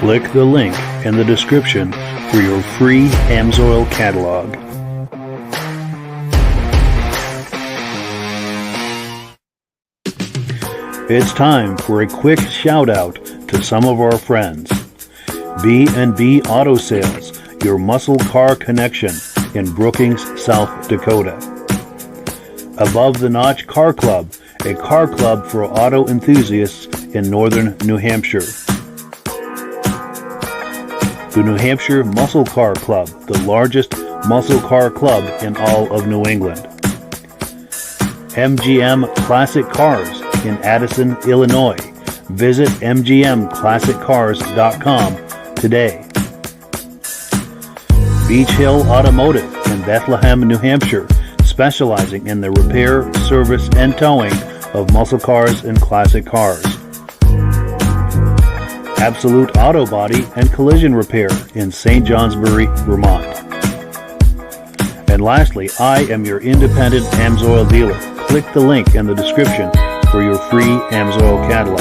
Click the link in the description for your free Amsoil catalog. It's time for a quick shout out to some of our friends. B&B Auto Sales, your muscle car connection in Brookings, South Dakota. Above the Notch Car Club, a car club for auto enthusiasts in northern New Hampshire. The New Hampshire Muscle Car Club, the largest muscle car club in all of New England. MGM Classic Cars in Addison, Illinois. Visit mgmclassiccars.com today. Beach Hill Automotive in Bethlehem, New Hampshire, specializing in the repair, service, and towing of muscle cars and classic cars. Absolute Auto Body and Collision Repair in St. Johnsbury, Vermont. And lastly, I am your independent Amsoil dealer. Click the link in the description for your free Amsoil catalog.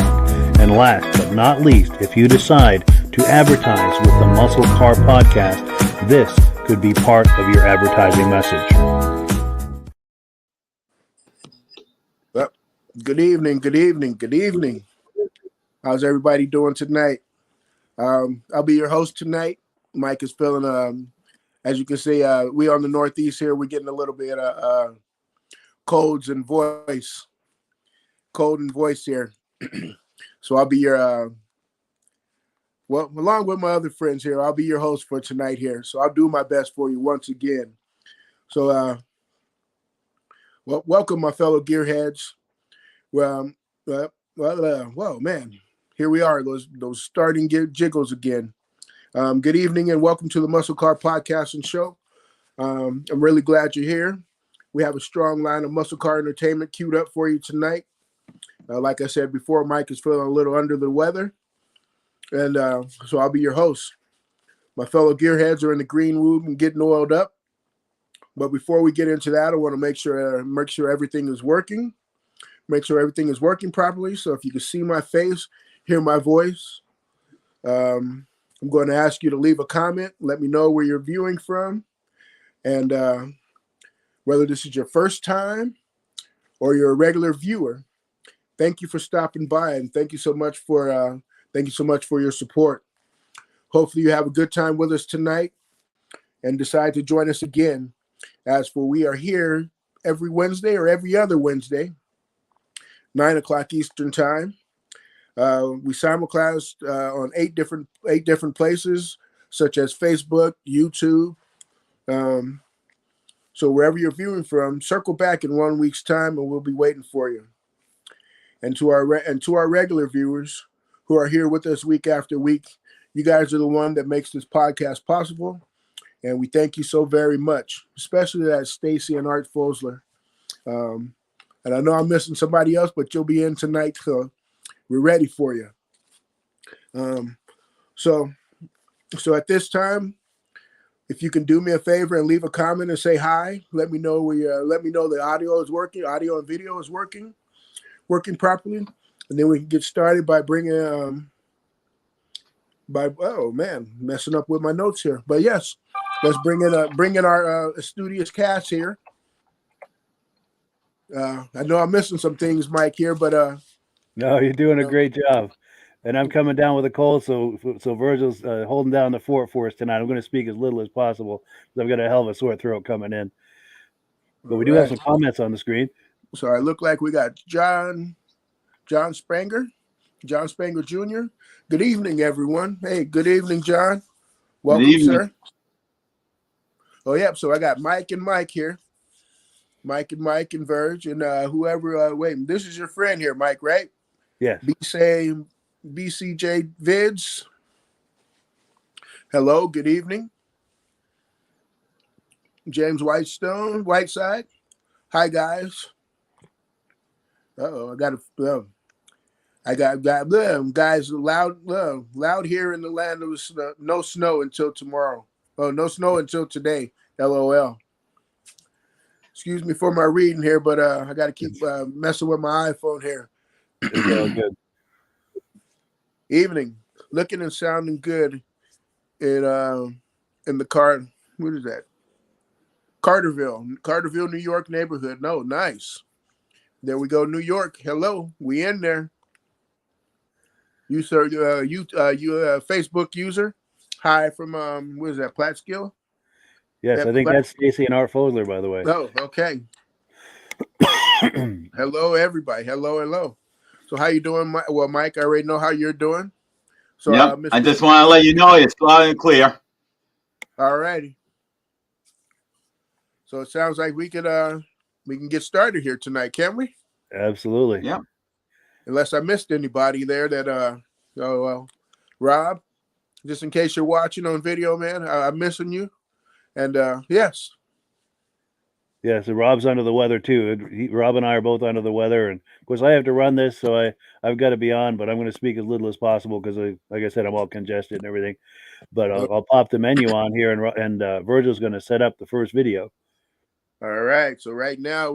And last but not least, if you decide to advertise with the Muscle Car Podcast, this could be part of your advertising message. Well, good evening. How's everybody doing tonight? I'll be your host tonight. Mike is feeling, as you can see, we on the Northeast here. We're getting a little bit of cold and voice here. So I'll be your, along with my other friends here, I'll be your host for tonight here. So I'll do my best for you once again. So, welcome my fellow gearheads. Well, man. Here we are, those starting jiggles again. Good evening and welcome to the Muscle Car Podcast and Show. I'm really glad you're here. We have a strong line of muscle car entertainment queued up for you tonight. Like I said before, Mike is feeling a little under the weather, and so I'll be your host. My fellow gearheads are in the green room and getting oiled up. But before we get into that, I want to make sure everything is working. Make sure everything is working properly. So if you can see my face, hear my voice, I'm going to ask you to leave a comment. Let me know where you're viewing from, and whether this is your first time or you're a regular viewer. Thank you for stopping by, and thank you so much for your support. Hopefully, you have a good time with us tonight, and decide to join us again. As for we are here every Wednesday or every other Wednesday, 9 o'clock Eastern time. We simulcast on eight different places, such as Facebook, YouTube. So wherever you're viewing from, circle back in 1 week's time, and we'll be waiting for you. And to our regular viewers who are here with us week after week, you guys are the one that makes this podcast possible, and we thank you so very much. Especially that Stacy and Art Fosler. And I know I'm missing somebody else, but you'll be in tonight, so we're ready for you. So at this time, if you can do me a favor and leave a comment and say hi, let me know let me know the audio is working, audio and video is working properly, and then we can get started by bringing messing up with my notes here. But yes, let's bring in our studious cast here. I know I'm missing some things, Mike, here, but no, you're doing a great job. And I'm coming down with a cold, so Virgil's holding down the fort for us tonight. I'm going to speak as little as possible because I've got a hell of a sore throat coming in. But we do have some comments on the screen. So I look like we got John Spranger Jr. Good evening, everyone. Hey, good evening, John. Welcome, sir. Oh, yeah, so I got Mike and Mike here. Mike and Verge and whoever. Wait, this is your friend here, Mike, right? Yes. BCJ Vids. Hello, good evening. James Whiteside. Hi, guys. I got guys loud here in the land of no snow until tomorrow. Oh, no snow until today. LOL. Excuse me for my reading here, but I got to keep messing with my iPhone here. Good. Evening. looking and sounding good in the car. What is that? Carterville, New York neighborhood. No, nice. There we go, New York. Hello, we in there. You sir, you a Facebook user? Hi from what is that? Platskill. Yes, I think that's Stacy and Art Fosler, by the way. Oh, okay. Hello, everybody. Hello. So how you doing? Well, Mike, I already know how you're doing. So yep. I just want to let you know it's loud and clear. All righty. So it sounds like we can get started here tonight, can we? Absolutely. Yeah. Unless I missed anybody there that Rob, just in case you're watching on video, man, I'm missing you. And yes. Yeah, so Rob's under the weather too. Rob and I are both under the weather, and of course I have to run this, so I've got to be on, but I'm going to speak as little as possible because, like I said, I'm all congested and everything. But I'll pop the menu on here, and Virgil's going to set up the first video. All right. So right now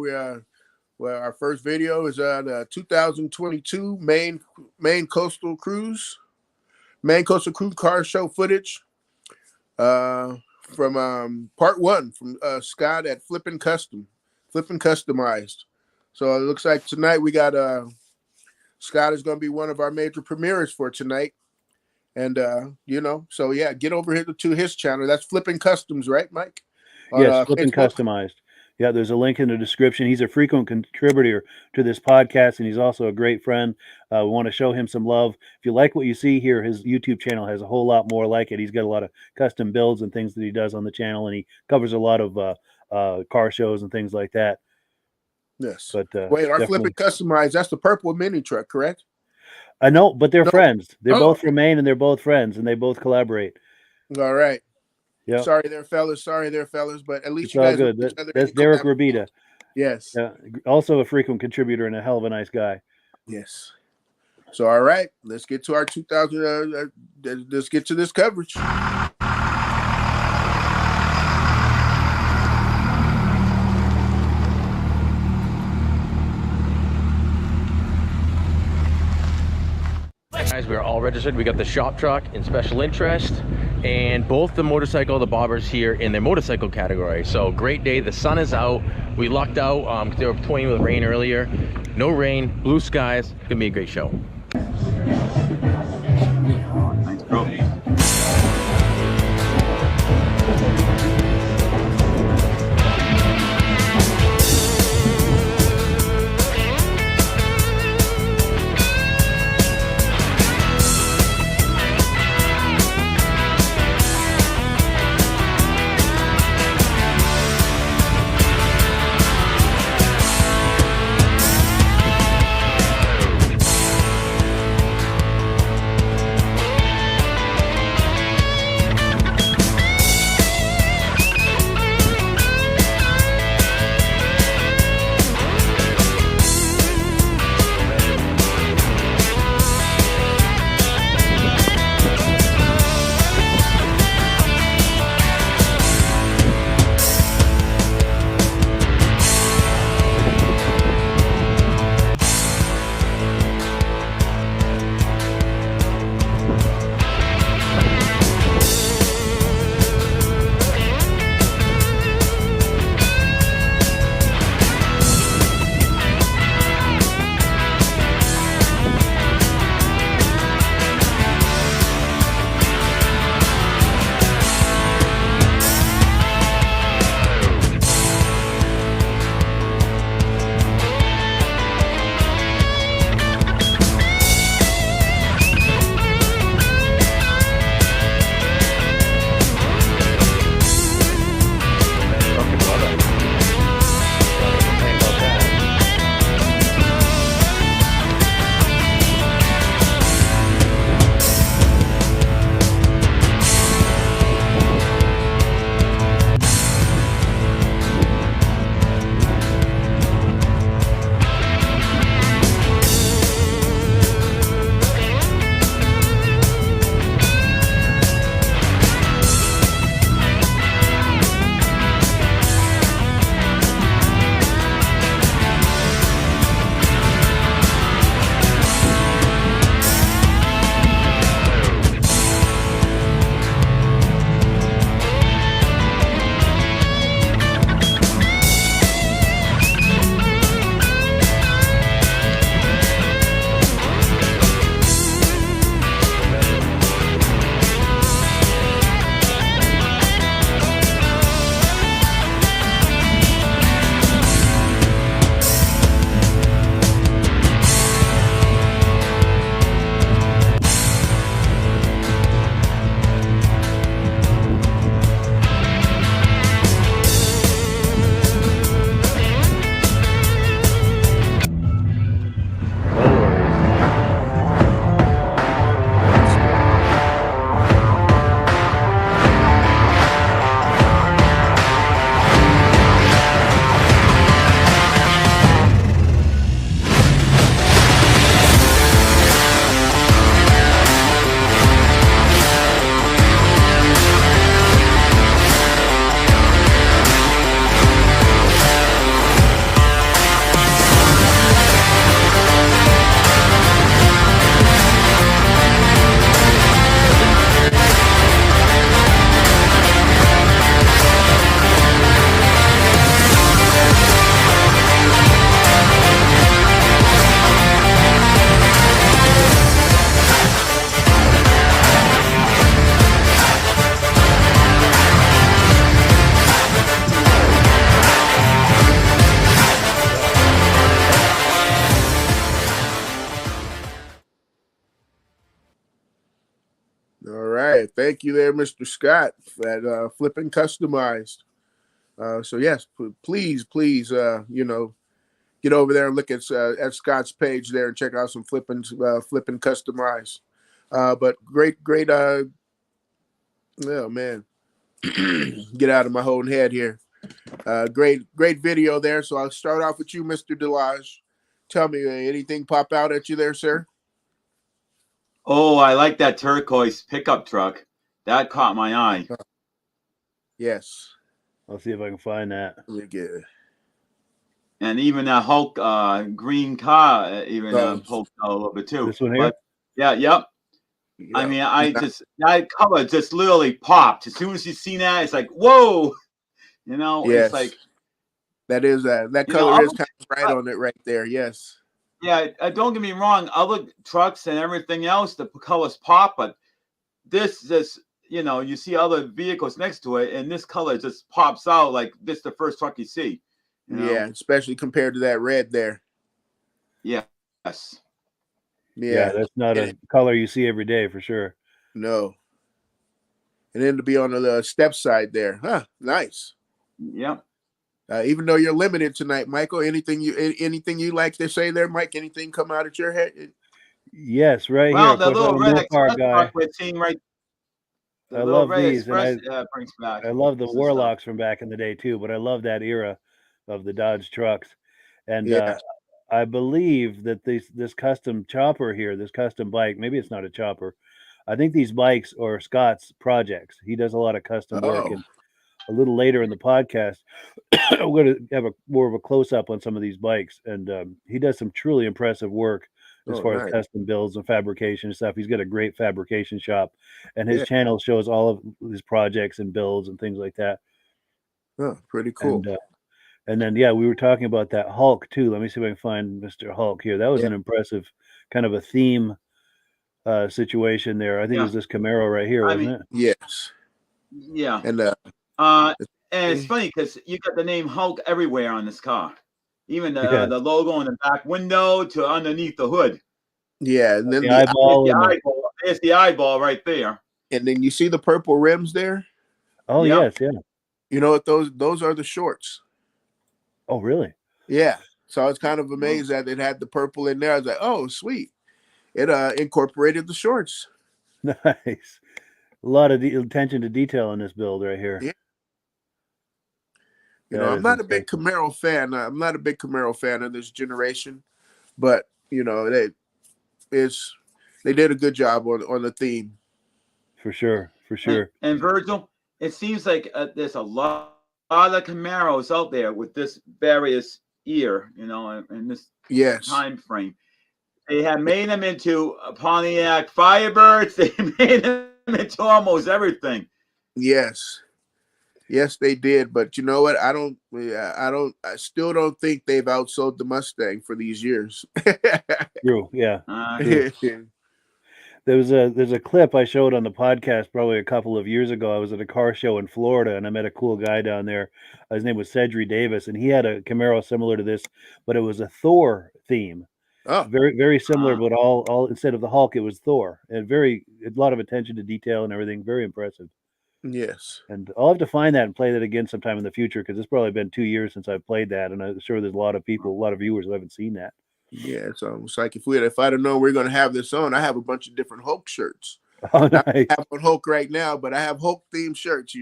our first video is on 2022 Maine Coastal Cruise Car Show footage from part one from Scott at Flippin Customized. So it looks like tonight we got Scott is going to be one of our major premieres for tonight. And so yeah, get over here to his channel. That's Flippin Customs, right, Mike? Yes, Flippin Customized. Yeah, there's a link in the description. He's a frequent contributor to this podcast, and he's also a great friend. We want to show him some love. If you like what you see here, his YouTube channel has a whole lot more like it. He's got a lot of custom builds and things that he does on the channel, and he covers a lot of car shows and things like that. Yes. But wait, our Flippin Customized, that's the purple mini truck, correct? I know, but they're friends. They're both from Maine, and they're both friends, and they both collaborate. All right. Yeah. Sorry there, fellas. But at least it's you guys all good. That's Derek Rabita. Yes. Also a frequent contributor and a hell of a nice guy. Yes. So all right, let's get to our 2000. Let's get to this coverage. Guys, we are all registered. We got the shop truck in special interest and both the bobbers here in their motorcycle category. So great day. The sun is out. We lucked out because they were toying with rain earlier. No rain, blue skies. It's gonna be a great show. Nice girl. right. Thank you there, Mr. Scott, at Flippin Customized. So yes, please, get over there and look at Scott's page there and check out some Flippin Customized. But great, oh man, get out of my own head here. Great video there. So I'll start off with you, Mr. Delage. Tell me, anything pop out at you there, sir? Oh, I like that turquoise pickup truck. That caught my eye. Yes. I'll see if I can find that. Let me get it. And even that Hulk green car poked out a little bit too. This one here? But, yeah, yep. Yeah. I mean, that color just literally popped. As soon as you see that, it's like, whoa. You know, yes. It's like. That color is kind of right on it right there. Yes. Yeah, don't get me wrong. Other trucks and everything else, the colors pop, but this just, you see other vehicles next to it, and this color just pops out like this is the first truck you see. Yeah, especially compared to that red there. Yeah. Yes. Yeah, that's not a color you see every day for sure. No. And then to be on the step side there. Huh, nice. Yep. Even though you're limited tonight, Michael, anything you like to say there, Mike? Anything come out of your head? Yes, right well, here. The little red express guy. we're seeing right. I love these, express, and brings back. I love the Warlocks from back in the day too. But I love that era of the Dodge trucks, and I believe that this custom chopper here, this custom bike, maybe it's not a chopper. I think these bikes are Scott's projects. He does a lot of custom work, and a little later in the podcast, we're going to have more of a close-up on some of these bikes, and he does some truly impressive work as far as custom builds and fabrication and stuff. He's got a great fabrication shop, and his channel shows all of his projects and builds and things like that. Oh, pretty cool. And then, we were talking about that Hulk too. Let me see if I can find Mr. Hulk here. That was an impressive kind of a theme situation there. I think it was this Camaro right here, wasn't it? Yes. Yeah. And it's funny because you got the name Hulk everywhere on this car, even the logo on the back window to underneath the hood. Yeah, and then the eyeball. There's the eyeball right there. And then you see the purple rims there. Oh yes, yeah. You know what? Those are the shorts. Oh really? Yeah. So I was kind of amazed that it had the purple in there. I was like, oh sweet. It incorporated the shorts. Nice. A lot of attention to detail in this build right here. Yeah. I'm not a big Camaro fan. I'm not a big Camaro fan of this generation, but they did a good job on the theme. For sure. And Virgil, it seems like there's a lot of Camaros out there with this various year, in this time frame. They have made them into Pontiac Firebirds. They made them into almost everything. Yes, they did. But you know what? I still don't think they've outsold the Mustang for these years. True. Yeah. There's a clip I showed on the podcast probably a couple of years ago. I was at a car show in Florida, and I met a cool guy down there. His name was Cedric Davis, and he had a Camaro similar to this, but it was a Thor theme. Oh, very, very similar, but all instead of the Hulk, it was Thor, and a lot of attention to detail and everything. Very impressive. Yes. And I'll have to find that and play that again sometime in the future, because it's probably been 2 years since I've played that, and I'm sure there's a lot of viewers who haven't seen that. Yeah, it's almost like if I'd have known we are going to have this on, I have a bunch of different Hulk shirts. Oh, nice. I have one Hulk right now, but I have Hulk themed shirts,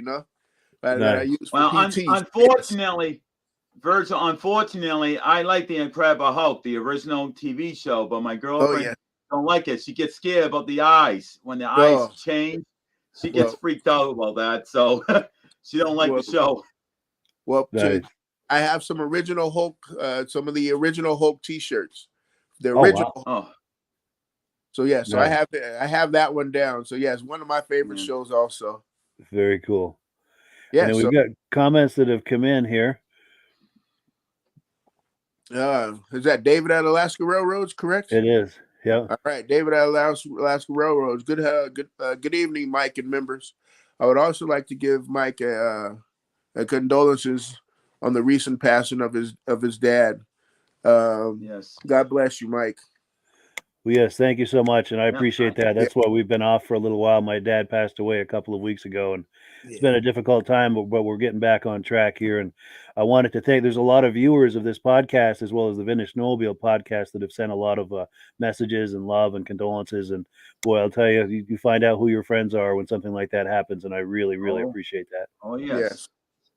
that I use for PTs. Unfortunately, Virgil, I like the Incredible Hulk, the original TV show, but my girlfriend don't like it. She gets scared about the eyes. When the eyes change, she gets freaked out about that. So she don't like the show. Well, I have some original Hulk, some of the original Hulk T-shirts. The original. Wow. So I have that one down. So yes, one of my favorite shows also. Very cool. Yeah, and then we've got comments that have come in here. Is that David at Alaska Railroads, correct? It is. Yeah. All right, David at Alaska Railroads. Good evening, Mike and members. I would also like to give Mike a condolences on the recent passing of his dad. Yes. God bless you, Mike. Well, yes, thank you so much, and I appreciate that. That's why we've been off for a little while. My dad passed away a couple of weeks ago, and it's been a difficult time, but we're getting back on track here. And I wanted to thank. There's a lot of viewers of this podcast, as well as the Vintage Snowmobile podcast, that have sent a lot of messages and love and condolences. And boy, I'll tell you, you find out who your friends are when something like that happens, and I really, really appreciate that. Oh yes.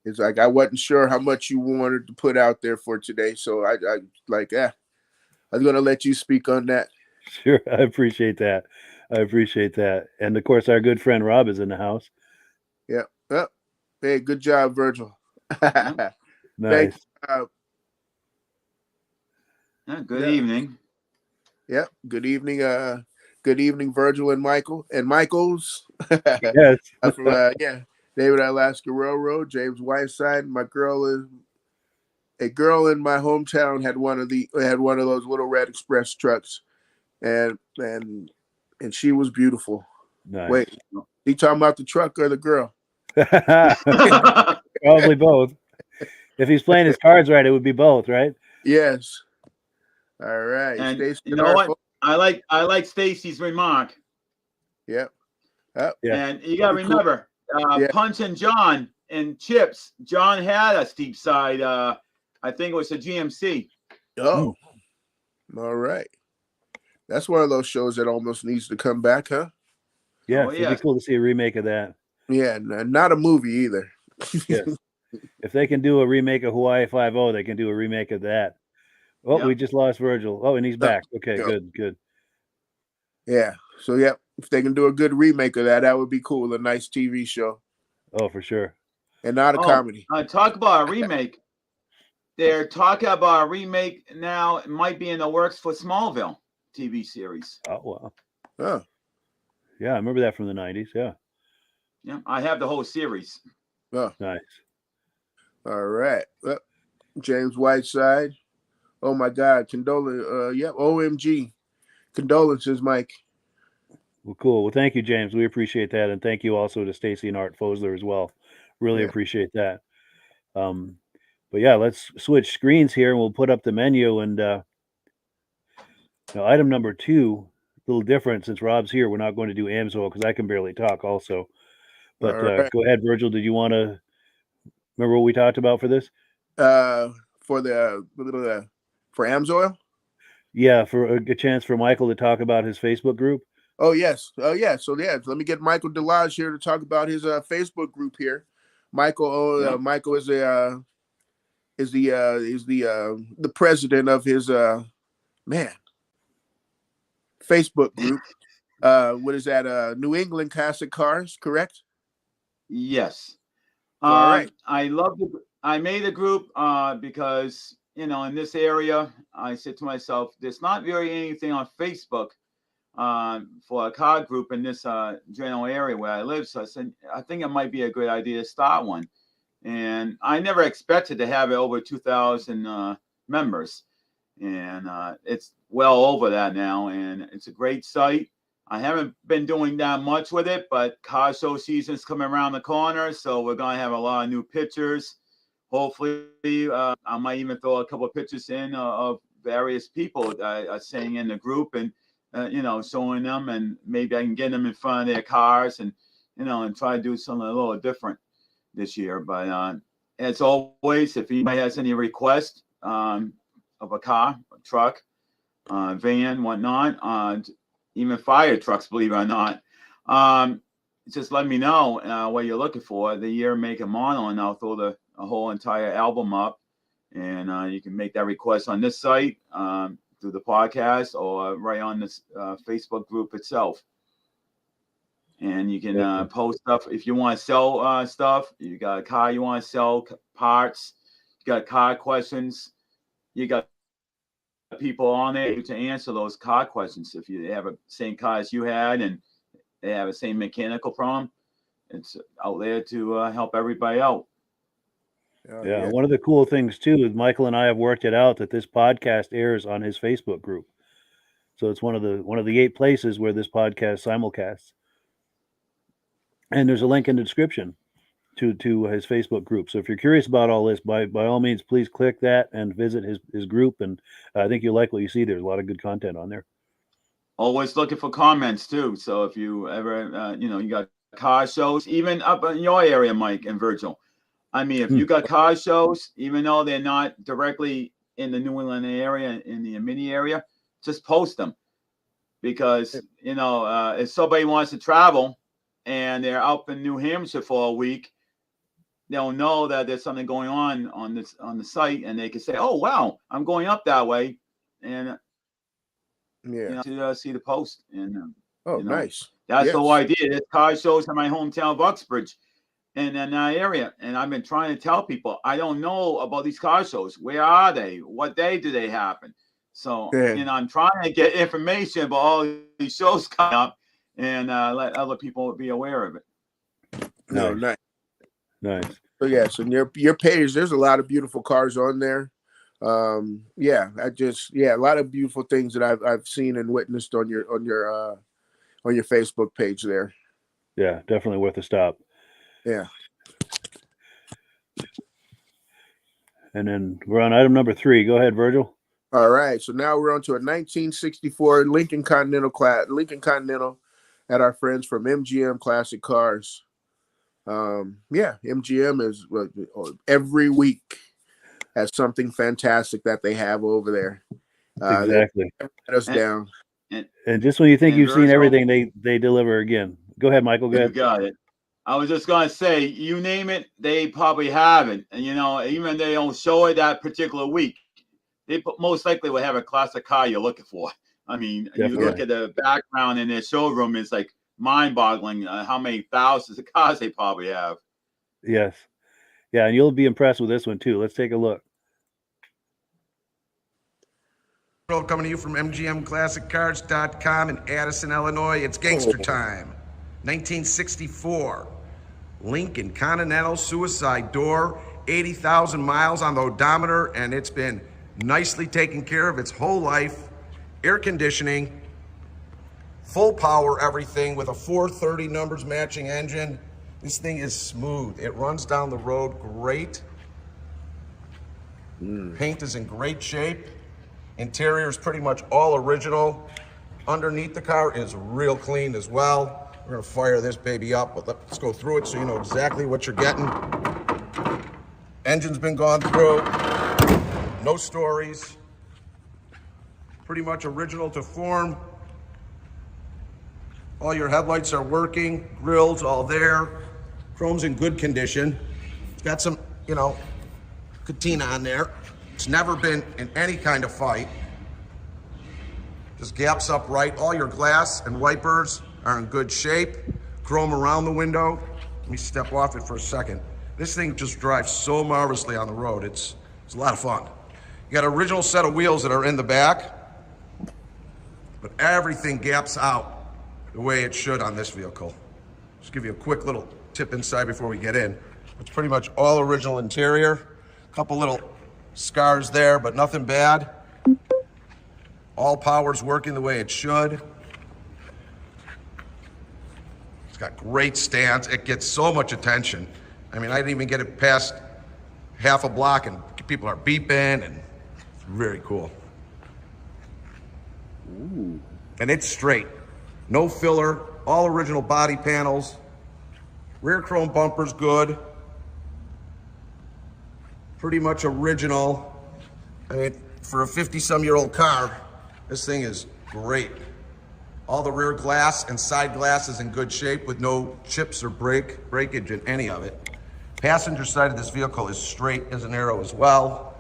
It's like I wasn't sure how much you wanted to put out there for today, so I like, I was going to let you speak on that. Sure, I appreciate that. And of course, our good friend Rob is in the house. Yeah. Oh, hey, good job, Virgil. Nice. Good evening. Yeah. Good evening. Good evening, Virgil and Michael and Michaels. Yes. From, David Alaska Railroad, James Whiteside. My girl a girl in my hometown had one of those little red express trucks, and she was beautiful. Nice. Wait, he talking about the truck or the girl? Probably both. If he's playing his cards right, it would be both, right? Yes. All right. And you know what? I like Stacy's remark. Yep. And you gotta remember, Punch and John and Chips. John had a steep side. I think it was a GMC. Oh, all right. That's one of those shows that almost needs to come back, huh? Yeah, it'd be cool to see a remake of that. Yeah, not a movie either. Yeah. If they can do a remake of Hawaii 5-0, they can do a remake of that. Oh, we just lost Virgil. Oh, and he's back. Okay, good. Yeah. So, if they can do a good remake of that would be cool. A nice TV show. Oh, for sure. And not a comedy. Talk about a remake. They're talking about a remake now. It might be in the works for Smallville TV series. Oh, wow. Oh. Yeah, I remember that from the 90s. Yeah. Yeah, I have the whole series. Oh. Nice. All right. Well, James Whiteside. Oh, my God. OMG. Condolences, Mike. Well, cool. Well, thank you, James. We appreciate that. And thank you also to Stacy and Art Fosler as well. Really appreciate that. But yeah, let's switch screens here and we'll put up the menu. And item number 2, a little different since Rob's here. We're not going to do AMSOIL because I can barely talk also. But go ahead, Virgil. Did you want to remember what we talked about for this? For AMSOIL? Yeah, for a chance for Michael to talk about his Facebook group. Oh yes. So let me get Michael Delage here to talk about his Facebook group here. Michael, Michael is the president of his Facebook group. What is that? New England Classic Cars, correct? Yes. All right. I made a group because in this area, I said to myself, there's not really anything on Facebook for a car group in this general area where I live. So I said, I think it might be a good idea to start one. And I never expected to have it over 2,000 members. And it's well over that now. And it's a great site. I haven't been doing that much with it, but car show season's coming around the corner. So we're going to have a lot of new pictures. Hopefully, I might even throw a couple of pictures in of various people that are saying in the group and, showing them, and maybe I can get them in front of their cars and, and try to do something a little different this year. But as always, if anybody has any requests of a car, a truck, van, whatnot, even fire trucks, believe it or not, just let me know what you're looking for, the year, make, and model, and I'll throw a whole entire album up, and you can make that request on this site through the podcast or right on this Facebook group itself. And you can post stuff if you want to sell stuff. You got a car you want to sell, parts. You got car questions. You got people on there to answer those car questions. If you have the same car as you had and they have the same mechanical problem, it's out there to help everybody out. Yeah, one of the cool things too is Michael and I have worked it out that this podcast airs on his Facebook group. So it's one of the 8 places where this podcast simulcasts. And there's a link in the description to his Facebook group. So if you're curious about all this, by all means, please click that and visit his group. And I think you'll like what you see. There's a lot of good content on there. always looking for comments too. So if you ever, you got car shows, even up in your area, Mike and Virgil. I mean, if you got car shows, even though they're not directly in the New England area, in the mini area, just post them. Because, if somebody wants to travel and they're up in New Hampshire for a week, they'll know that there's something going on the site, and they can say, "Oh, wow, I'm going up that way," and to see the post. And nice. That's the whole idea. There's car shows in my hometown of Uxbridge, and in that area. And I've been trying to tell people, I don't know about these car shows. Where are they? What day do they happen? So, I'm trying to get information about all these shows coming up and let other people be aware of it. Nice. Nice. So your page, there's a lot of beautiful cars on there. A lot of beautiful things that I've seen and witnessed on your Facebook page there. Yeah, definitely worth a stop. Yeah. And then we're on item number 3. Go ahead, Virgil. All right. So now we're on to a 1964 Lincoln Continental at our friends from MGM Classic Cars. MGM is every week has something fantastic that they have over there. Exactly. Let us down. And just when you think you've seen everything, they deliver again. Go ahead, Michael. Go ahead. You got it. I was just going to say, you name it, they probably have it. And, even they don't show it that particular week, they most likely will have a classic car you're looking for. I mean, You look at the background in their showroom, it's like mind-boggling how many thousands of cars they probably have. Yes. Yeah, and you'll be impressed with this one, too. Let's take a look. Coming to you from MGMClassicCars.com in Addison, Illinois. It's gangster time. 1964. Lincoln Continental suicide door. 80,000 miles on the odometer, and it's been nicely taken care of its whole life. Air conditioning, full power, everything with a 430 numbers matching engine. This thing is smooth. It runs down the road great. Paint is in great shape. Interior is pretty much all original. Underneath the car is real clean as well. We're gonna fire this baby up, but let's go through it so you know exactly what you're getting. Engine's been gone through. No stories. Pretty much original to form. All your headlights are working. Grills all there. Chrome's in good condition. It's got some, patina on there. It's never been in any kind of fight. Just gaps up right. All your glass and wipers are in good shape. Chrome around the window. Let me step off it for a second. This thing just drives so marvelously on the road. It's a lot of fun. You got an original set of wheels that are in the back, but everything gaps out the way it should on this vehicle. Just give you a quick little tip inside before we get in. It's pretty much all original interior. A couple little scars there, but nothing bad. All power's working the way it should. It's got great stance. It gets so much attention. I mean, I didn't even get it past half a block and people are beeping, and it's very cool. Ooh. And it's straight. No filler, all original body panels. Rear chrome bumper's good. Pretty much original. I mean, for a 50-some-year-old car, this thing is great. All the rear glass and side glass is in good shape with no chips or breakage in any of it. Passenger side of this vehicle is straight as an arrow as well,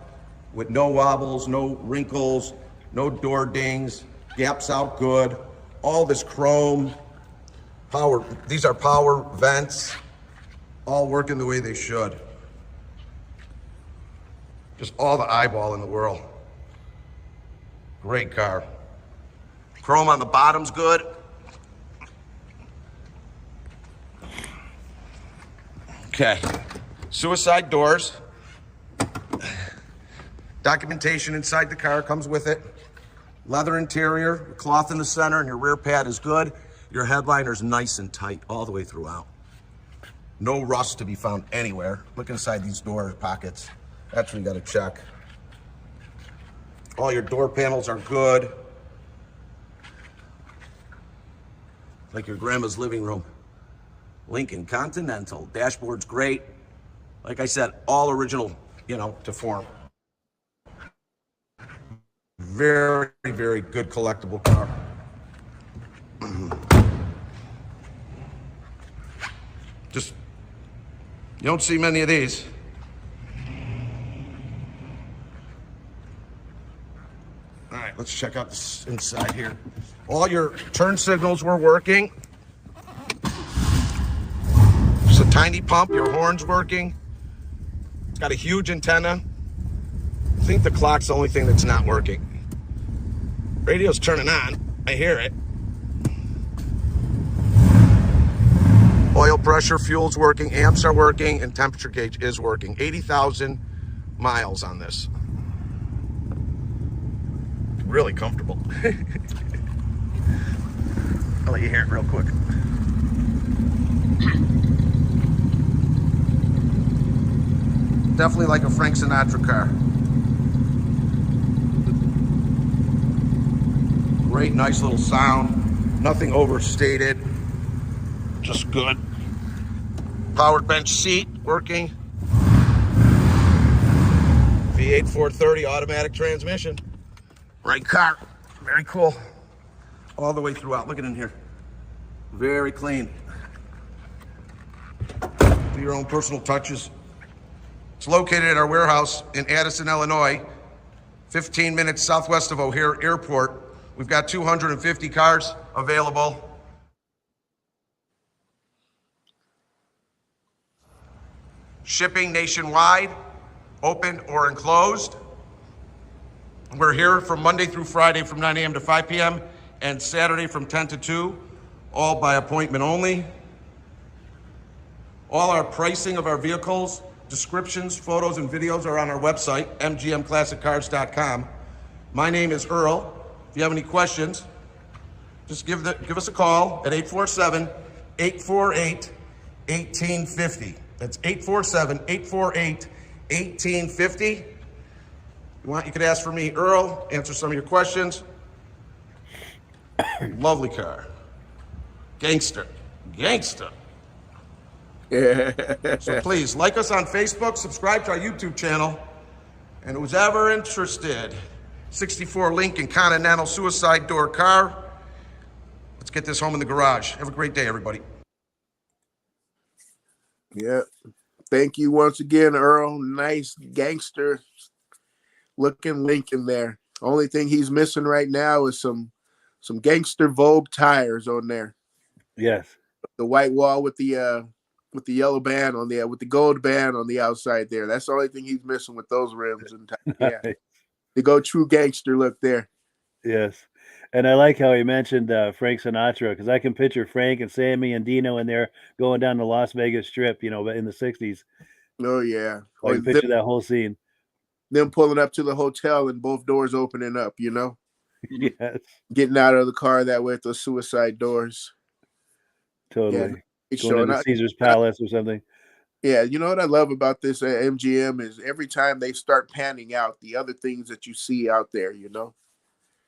with no wobbles, no wrinkles, no door dings, gaps out good. All this chrome, power, these are power vents, all working the way they should. Just all the eyeball in the world. Great car. Chrome on the bottom's good. Okay, suicide doors. Documentation inside the car comes with it. Leather interior, cloth in the center, and your rear pad is good. Your headliner's nice and tight all the way throughout. No rust to be found anywhere. Look inside these door pockets. That's what you gotta check. All your door panels are good. like your grandma's living room. Lincoln Continental. Dashboard's great. Like I said, all original, you know, to form. Very, very good collectible car. Just, you don't see many of these. All right, let's check out this inside here. All your turn signals were working. Just a tiny pump, your horn's working. It's got a huge antenna. I think the clock's the only thing that's not working. Radio's turning on, I hear it. Oil pressure, fuel's working, amps are working, and temperature gauge is working. 80,000 miles on this. Really comfortable. I'll let you hear it real quick. Definitely like a Frank Sinatra car. Great, nice little sound. Nothing overstated. Just good. Powered bench seat working. V8 430 automatic transmission. Right car. Very cool. All the way throughout. Look at in here. Very clean. Do your own personal touches. It's located at our warehouse in Addison, Illinois, 15 minutes southwest of O'Hare Airport. We've got 250 cars available. Shipping nationwide, open or enclosed. We're here from Monday through Friday from 9 a.m. to 5 p.m. and Saturday from 10 to 2, all by appointment only. All our pricing of our vehicles, descriptions, photos, and videos are on our website, mgmclassiccars.com. My name is Earl. If you have any questions, just give us a call at 847-848-1850. That's 847-848-1850. You could ask for me, Earl, answer some of your questions. Lovely car. Gangster. Gangster. So please, like us on Facebook, subscribe to our YouTube channel, and who's ever interested, 64 Lincoln Continental suicide door car. Let's get this home in the garage. Have a great day, everybody. Yeah. Thank you once again, Earl. Nice gangster looking Lincoln there. Only thing he's missing right now is some gangster Vogue tires on there. Yes. The white wall with the yellow band on the with the gold band on the outside there. That's the only thing he's missing with those rims and yeah. The go true gangster look there. Yes. And I like how he mentioned Frank Sinatra, because I can picture Frank and Sammy and Dino in there going down the Las Vegas Strip, you know, in the 60s. Oh, yeah. I can picture that whole scene. Them pulling up to the hotel and both doors opening up, you know? Yes. Getting out of the car that way with those suicide doors. Totally. Yeah, going to Caesar's Palace or something. Yeah, you know what I love about this MGM is every time they start panning out the other things that you see out there, you know?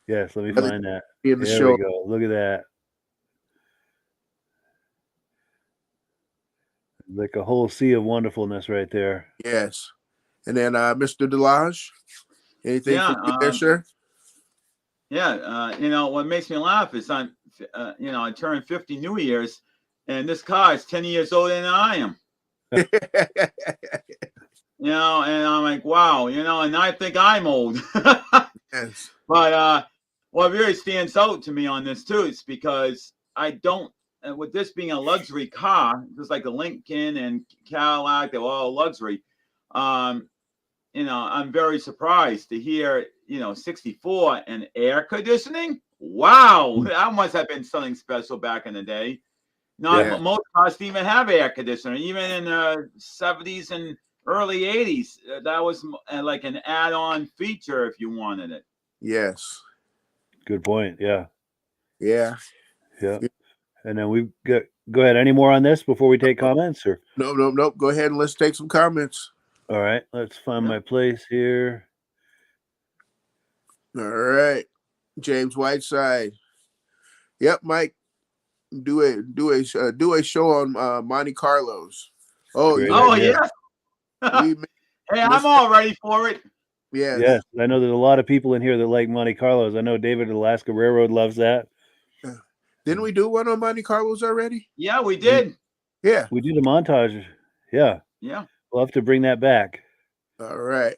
Yes, let me find that. In the there show. We go. Look at that. Like a whole sea of wonderfulness right there. Yes. And then Mr. Delage, anything for you there, sir? Yeah, you know, what makes me laugh is I turned 50 New Year's, and this car is 10 years older than I am. You know, and I'm like, wow, you know, and I think I'm old. Yes. But what really stands out to me on this too is because I don't, with this being a luxury car, just like the Lincoln and Cadillac, they're all luxury. You know, I'm very surprised to hear, you know, 64 and air conditioning. Wow, that must have been something special back in the day. Most cars didn't even have air conditioning. Even in the 70s and early 80s, that was like an add-on feature if you wanted it. Yes. Good point. Yeah. Yeah. Yeah. And then we go ahead. Any more on this before we take comments? Or Nope. Go ahead and let's take some comments. All right. Let's find my place here. All right. James Whiteside. Yep, Mike. do a show on Monte Carlos. Oh, Great yeah. We Hey, I'm all ready for it. Yes. Yes, I know there's a lot of people in here that like Monte Carlos. I know David at Alaska Railroad loves that. Didn't we do one on Monte Carlos already? Yeah, we did. Yeah. We did a montage. Yeah. Yeah. We'll have to bring that back. All right.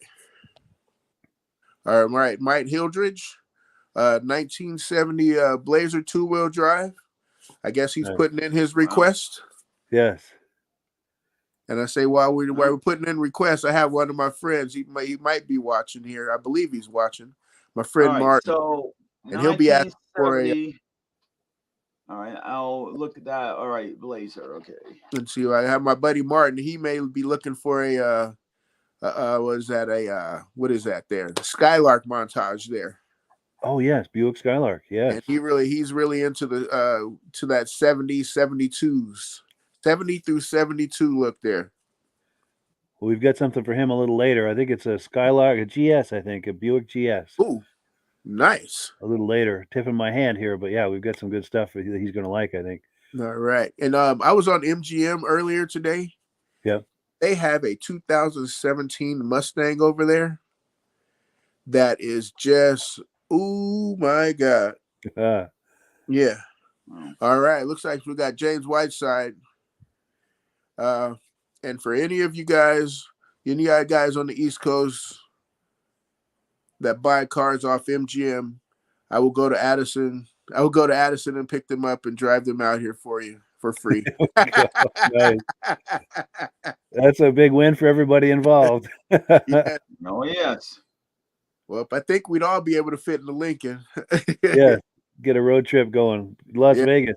All right. Mike Hildridge, 1970 Blazer 2-wheel drive. I guess he's putting in his request. Yes. And I say, while we're putting in requests, I have one of my friends. He might be watching here. I believe he's watching. My friend Martin. So, and he'll be asking for a. All right, I'll look at that. All right, Blazer. Okay. Let's see. I have my buddy Martin. He may be looking for a. What is that there? The Skylark montage there. Oh yes, Buick Skylark. Yes. And he's really into the to that 70s, 72s. 70 through 72 look there. Well, we've got something for him a little later. I think it's a Skylark, a GS, I think, a Buick GS. Ooh, nice. A little later. Tipping my hand here, but yeah, we've got some good stuff that he's going to like, I think. All right. And I was on MGM earlier today. Yeah. They have a 2017 Mustang over there that is just, oh my God. Yeah. All right. Looks like we got James Whiteside. And for any of you guys on the East Coast that buy cars off MGM, I will go to Addison. I will go to Addison and pick them up and drive them out here for you for free. Nice. That's a big win for everybody involved. Yeah. Oh, yes. Well, I think we'd all be able to fit in the Lincoln. Yeah. Get a road trip going. Las Vegas.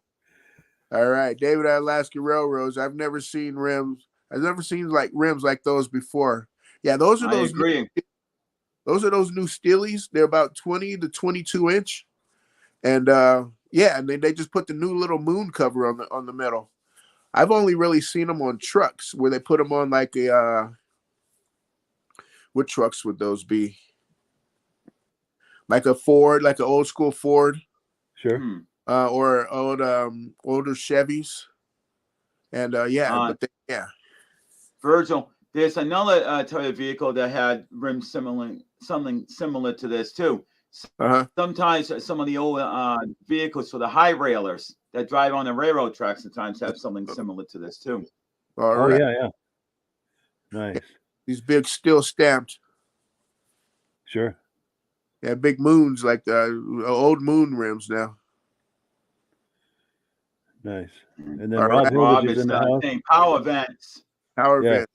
All right, David at Alaska Railroads. I've never seen rims. I've never seen rims like those before. Yeah, those are those. Those are those new Steelies. They're about 20 to 22 inch, and and they just put the new little moon cover on the metal. I've only really seen them on trucks where they put them on like a. What trucks would those be? Like a Ford, like an old school Ford. Sure. Or older Chevys, and Virgil, there's another Toyota vehicle that had rims something similar to this too. Sometimes some of the old vehicles for the high railers that drive on the railroad tracks sometimes have something similar to this too. All right. Yeah. Nice. These big steel stamped. Sure. Yeah, big moons like the old moon rims now. Nice. And then Rob is in the house. Power vents. Power vents.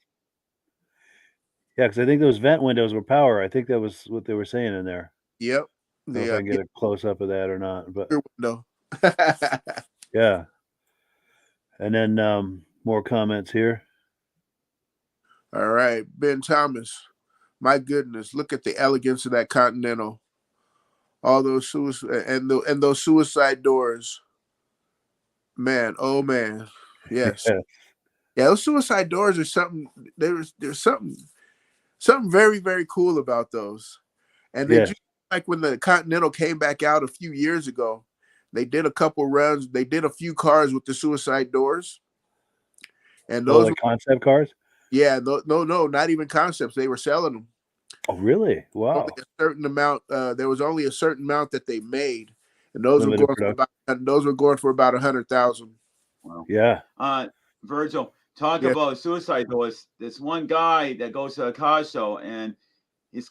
Yeah, because I think those vent windows were power. I think that was what they were saying in there. Yep. I don't know if I can get a close up of that or not, but window. Yeah. And then more comments here. All right, Ben Thomas. My goodness, look at the elegance of that Continental. All those those suicide doors. Man, oh man, yes, yeah. Those suicide doors are something. There's something very, very cool about those. And they just, like when the Continental came back out a few years ago, they did a couple runs. They did a few cars with the suicide doors, and those were concept cars. Yeah, no, not even concepts. They were selling them. Oh, really? Wow. Only a certain amount. There was only a certain amount that they made. And those were going for about 100,000. Wow. Yeah. Virgil, talk about suicide doors. There's one guy that goes to a car show, and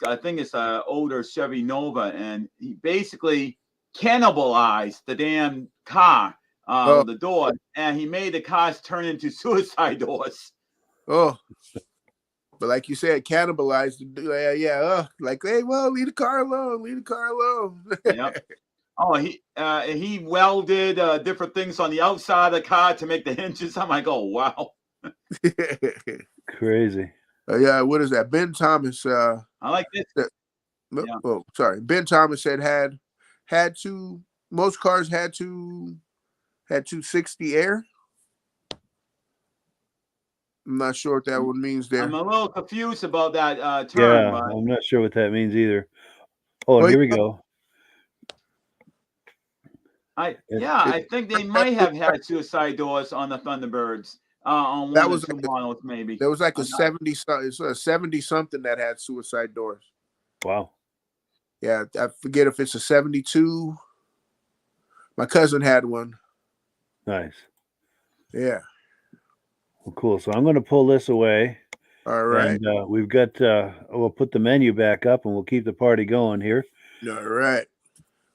I think it's an older Chevy Nova, and he basically cannibalized the damn car, the door, and he made the cars turn into suicide doors. Oh. But like you said, cannibalized. Like, hey, well, leave the car alone. Yep. Oh, he welded different things on the outside of the car to make the hinges. I'm like, oh wow, crazy. Yeah, what is that? Ben Thomas. I like this. Oh, sorry. Ben Thomas said had to. Most cars had 260 air. I'm not sure what that one means there. I'm a little confused about that term. Yeah, I'm not sure what that means either. Oh, here we go. I think they might have had suicide doors on the Thunderbirds. On one or two models, maybe. There was like a 70 something that had suicide doors. Wow. Yeah, I forget if it's a 72. My cousin had one. Nice. Yeah. Well, cool. So I'm going to pull this away. All right. And we've got, we'll put the menu back up and we'll keep the party going here. All right.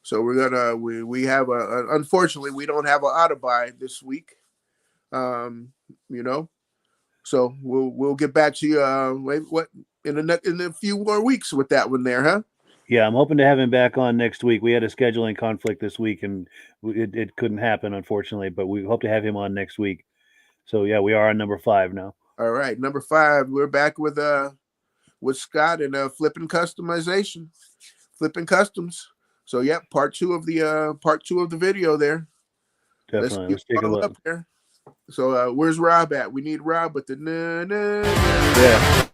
So we're going to, we have unfortunately, we don't have an auto buy this week. You know, so we'll get back to you, in a few more weeks with that one there, huh? Yeah, I'm hoping to have him back on next week. We had a scheduling conflict this week and it couldn't happen, unfortunately, but we hope to have him on next week. So yeah, we are on number 5 now. All right, number 5. We're back with Scott and Flippin Customization, Flippin Customs. So yeah, part 2 of the video there. Definitely. Let's take a look. Up there. So where's Rob at? We need Rob with the na. Yeah.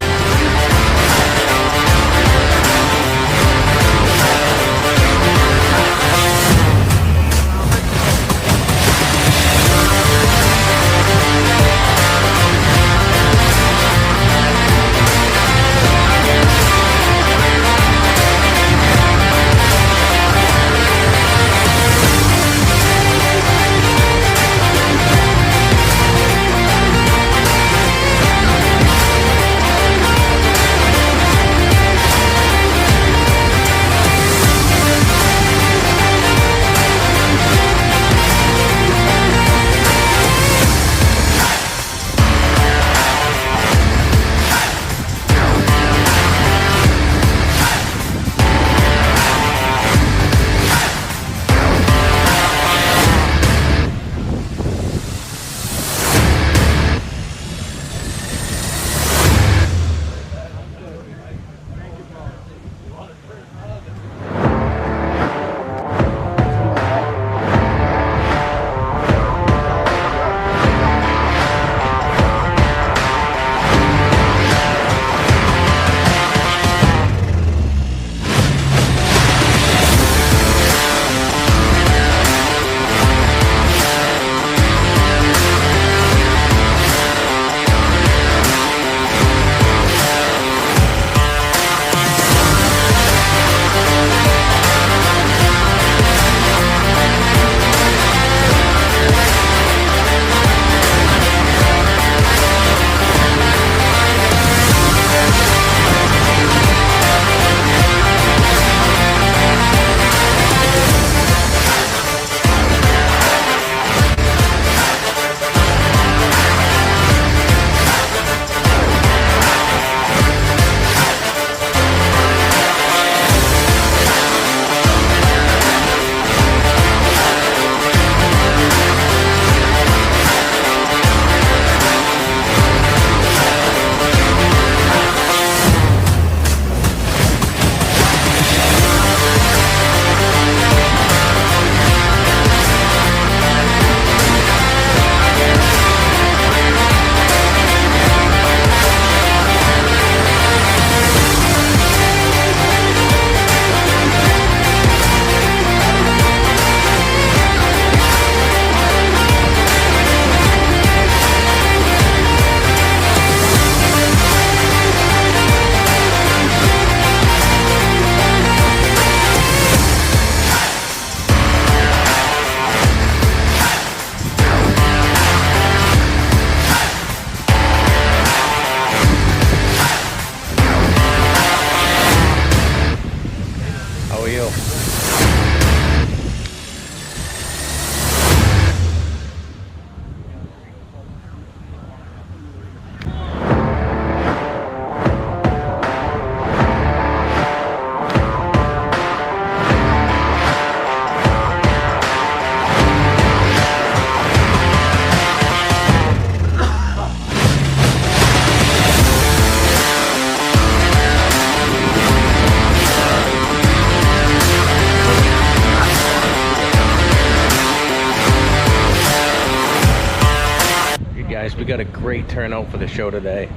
We got a great turnout for the show today.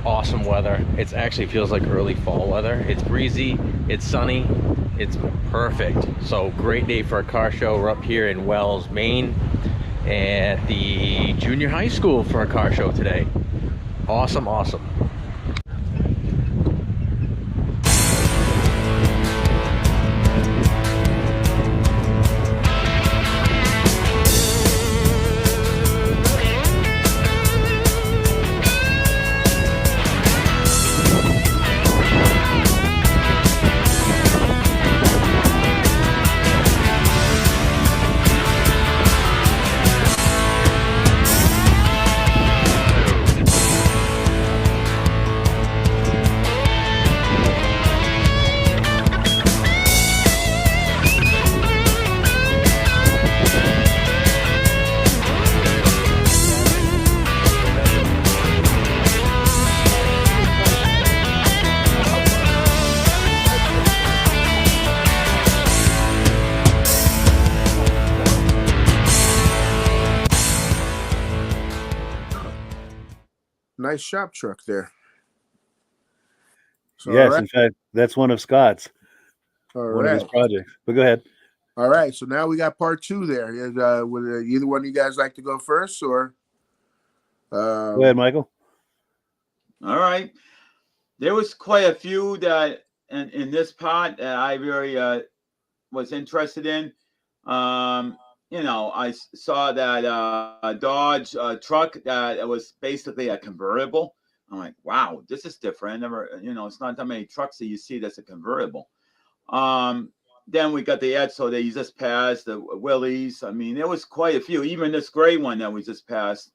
Awesome weather. It actually feels like early fall weather. It's breezy, it's sunny, It's perfect. So great day for a car show. We're up here in Wells, Maine, at the junior high school for a car show today. Awesome, awesome. Nice shop truck there. So, yes, in fact, that's one of Scott's. One of his projects. But go ahead. All right, so now we got part 2 there. Would either one of you guys like to go first, or? Go ahead, Michael. All right. There was quite a few that in this part that I really was interested in. You know, I saw that Dodge truck that was basically a convertible. I'm like, wow, this is different. I never, you know, it's not that many trucks that you see that's a convertible. Then we got the Edzo that you just passed, the Willys. I mean, there was quite a few. Even this gray one that we just passed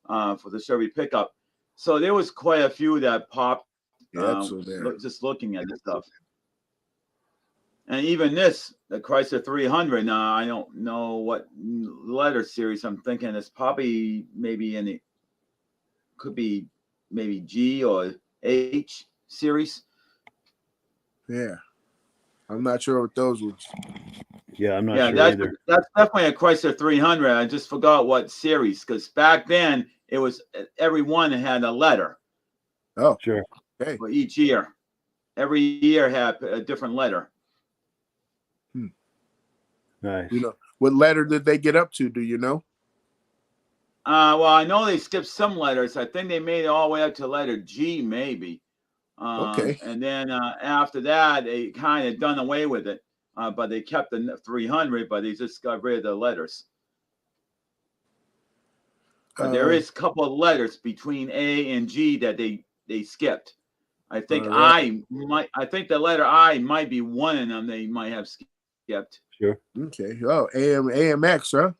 for the Chevy pickup. So there was quite a few that popped just looking at this stuff. And even this, the Chrysler 300, now I don't know what letter series I'm thinking. It's probably maybe could be maybe G or H series. Yeah. I'm not sure what those ones. Yeah, I'm not sure either. That's definitely a Chrysler 300. I just forgot what series, because back then it was every one had a letter. Oh, sure. Okay. For each year. Every year had a different letter. Nice. You know, what letter did they get up to? Do you know? Well, I know they skipped some letters. I think they made it all the way up to letter G, maybe. Okay. And then after that, they kind of done away with it. But they kept the 300, but they just got rid of the letters. But there is a couple of letters between A and G that they skipped. I think I think the letter I might be one of them they might have skipped. Sure. Okay. Oh, AMX, huh?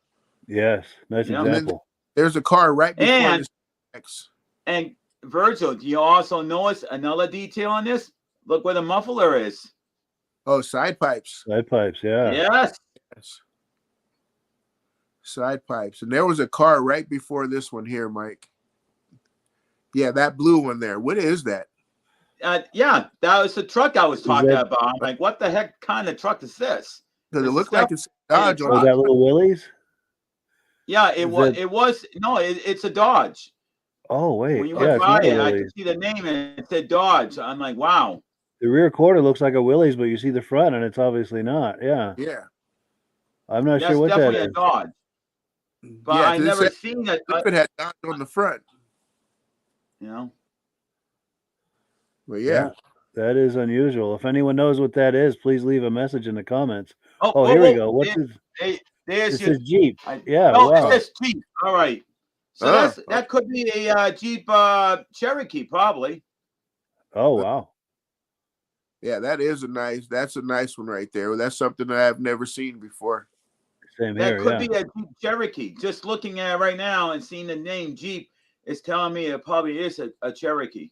Yes. Nice example. There's a car right before this X. And Virgil, do you also notice another detail on this? Look where the muffler is. Oh, side pipes. Side pipes, yeah. Yes. Side pipes. And there was a car right before this one here, Mike. Yeah, that blue one there. What is that? Yeah, that was the truck I was talking about. I'm like, what the heck kind of truck is this? Because it looked like it's Dodge. Oh, that little Willys? Yeah, it's a Dodge. Oh, wait. When you went by it, I could see the name and it said Dodge. I'm like, wow. The rear quarter looks like a Willys, but you see the front and it's obviously not. Yeah. Yeah. I'm not sure what that is. That's definitely a Dodge. But yeah, I never seen that. It had Dodge on the front. You know? Well, yeah. That is unusual. If anyone knows what that is, please leave a message in the comments. Here we go. What's this? This is Jeep. Wow. This is Jeep. All right. So that could be a Jeep Cherokee, probably. Oh, wow. Yeah, that's a nice one right there. That's something that I've never seen before. Same here, that could be a Jeep Cherokee. Just looking at it right now and seeing the name Jeep is telling me it probably is a Cherokee.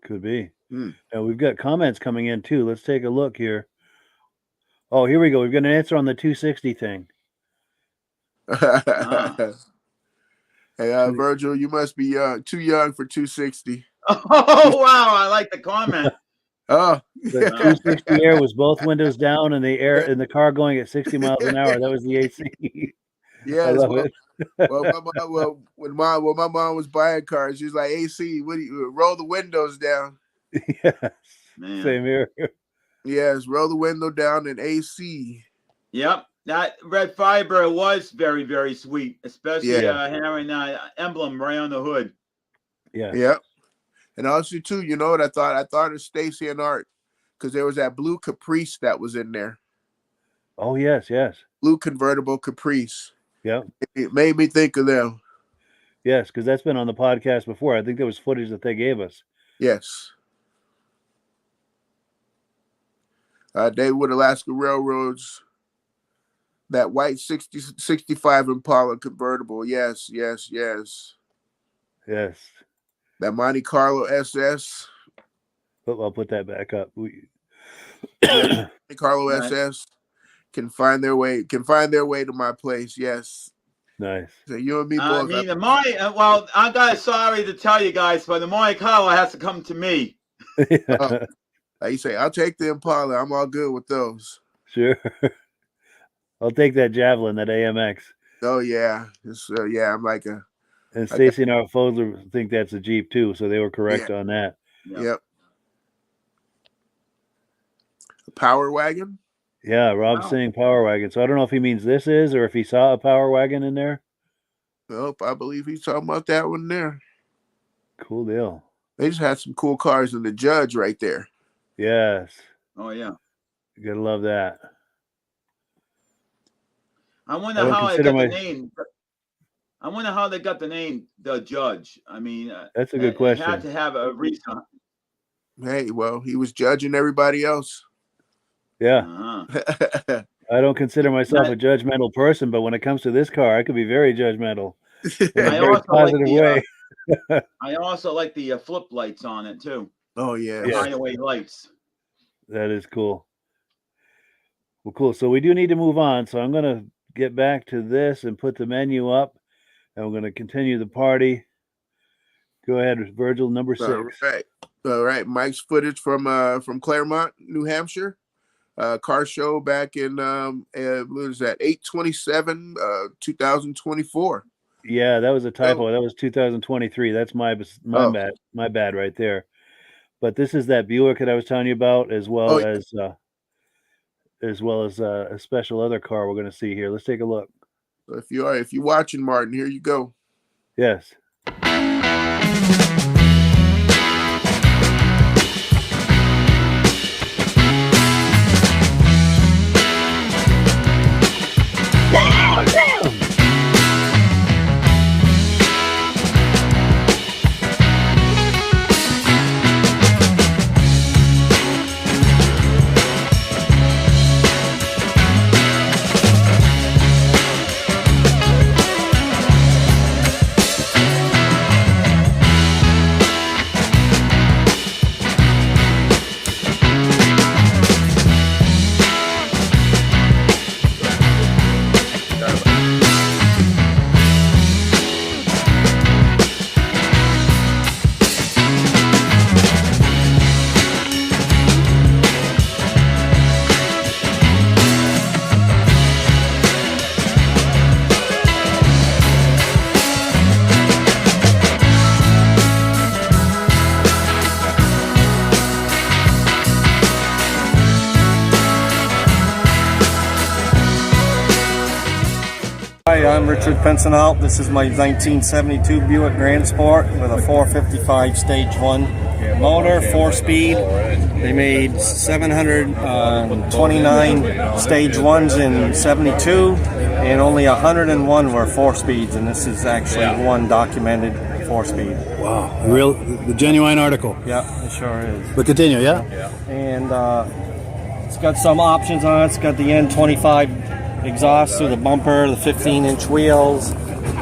Could be. Now we've got comments coming in too. Let's take a look here. Oh, here we go. We've got an answer on the 260 thing. Hey, Virgil, you must be too young for 260. Oh, wow. I like the comment. Oh, the 260 air was both windows down and the car going at 60 miles an hour. That was the AC. Yeah, I love it. When my mom was buying cars, she was like, AC, what do you roll the windows down? Yes. Man. Same here. Yes, roll the window down in AC. Yep, that red fiber was very, very sweet, especially having that emblem right on the hood. Yeah. Yep. And also too, you know what I thought? I thought of Stacy and Art because there was that blue Caprice that was in there. Oh yes, yes. Blue convertible Caprice. Yep. It made me think of them. Yes, because that's been on the podcast before. I think there was footage that they gave us. Yes. David Alaska Railroads. That white 65 Impala convertible. Yes, yes, yes. Yes. That Monte Carlo SS. I'll put that back up. Monte Carlo SS can find their way to my place. Yes. Nice. So you and me both. I mean, well, I got sorry to tell you guys, but the Monte Carlo has to come to me. You say, I'll take the Impala. I'm all good with those. Sure. I'll take that Javelin, that AMX. Oh yeah, I'm like a. And Stacy and our Fodler think that's a Jeep too, so they were correct on that. Yep. A Power Wagon. Yeah, Rob's saying Power Wagon. So I don't know if he means this is or if he saw a Power Wagon in there. Nope, I believe he's talking about that one there. Cool deal. They just had some cool cars in the Judge right there. Yes. Oh yeah. You gotta love that. I wonder how they got the name. I wonder how they got the name The Judge. I mean, that's a good question. It had to have a reason. Hey, well, he was judging everybody else. Yeah. I don't consider myself a judgmental person, but when it comes to this car, I could be very judgmental in a very positive way. I also like the flip lights on it too. Oh yeah, hideaway lights. That is cool. Well, cool. So we do need to move on. So I'm going to get back to this and put the menu up, and we're going to continue the party. Go ahead, Virgil, number 6. All right. Mike's footage from Claremont, New Hampshire. Car show back in what is that, 8/27, 2024. Yeah, that was a typo. That was 2023. That's my bad right there. But this is that Buick that I was telling you about, as well as a special other car we're going to see here. Let's take a look. So if you're watching, Martin, here you go. Yes. Hi, I'm Richard Pensonault. This is my 1972 Buick Grand Sport with a 455 stage 1 motor, 4-speed. They made 729 stage 1s in 72, and only 101 were 4-speeds, and this is actually one documented 4-speed. Wow, the genuine article. Yeah, it sure is. But continue, yeah? And it's got some options on it. It's got the N25 exhaust through the bumper, the 15-inch wheels,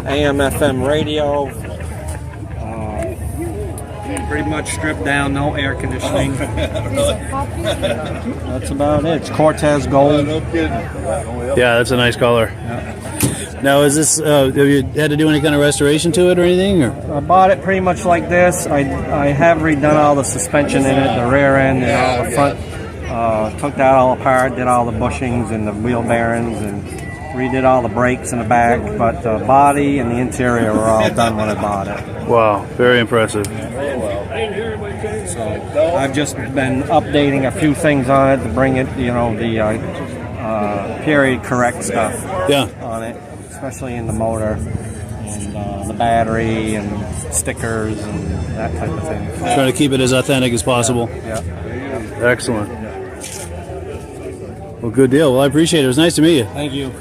AM/FM radio, pretty much stripped down, no air conditioning. That's about it. It's Cortez Gold. Yeah, that's a nice color. Yeah. Now, is this, have you had to do any kind of restoration to it or anything? Or? I bought it pretty much like this. I have redone all the suspension in it, the rear end and all the front. Took that all apart, did all the bushings and the wheel bearings, and redid all the brakes in the back, but the body and the interior were all done when I bought it. Wow, very impressive. So I've just been updating a few things on it to bring it, you know, the period correct stuff on it, especially in the motor and the battery and stickers and that type of thing. Trying to keep it as authentic as possible. Yeah. Excellent. Well, good deal. Well, I appreciate it. It was nice to meet you. Thank you.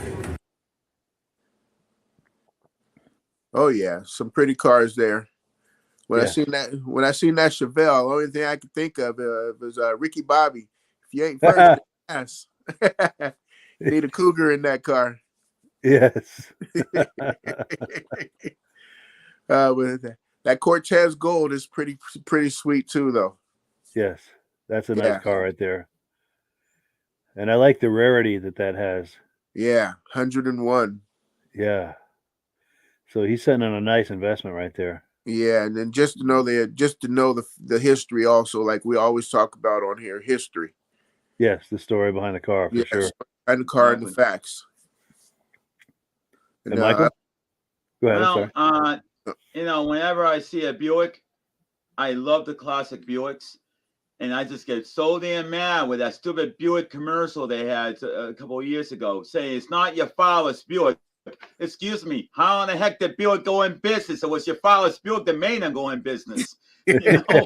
Oh yeah, some pretty cars there. When I seen that Chevelle, the only thing I could think of was Ricky Bobby. If you ain't first class, you need a Cougar in that car. Yes. With that Cortez Gold is pretty sweet too, though. Yes, that's a nice car right there. And I like the rarity that has. Yeah, 101. Yeah. So he's sitting on a nice investment right there. Yeah, and then just to know the history also, like we always talk about on here, history. Yes, the story behind the car for sure. Behind the car and the facts. And Michael? Go ahead. Well, you know, whenever I see a Buick, I love the classic Buicks. And I just get so damn mad with that stupid Buick commercial they had a couple of years ago saying it's not your father's Buick. Excuse me, how in the heck did Buick go in business? It was your father's Buick that made him go in business. You know,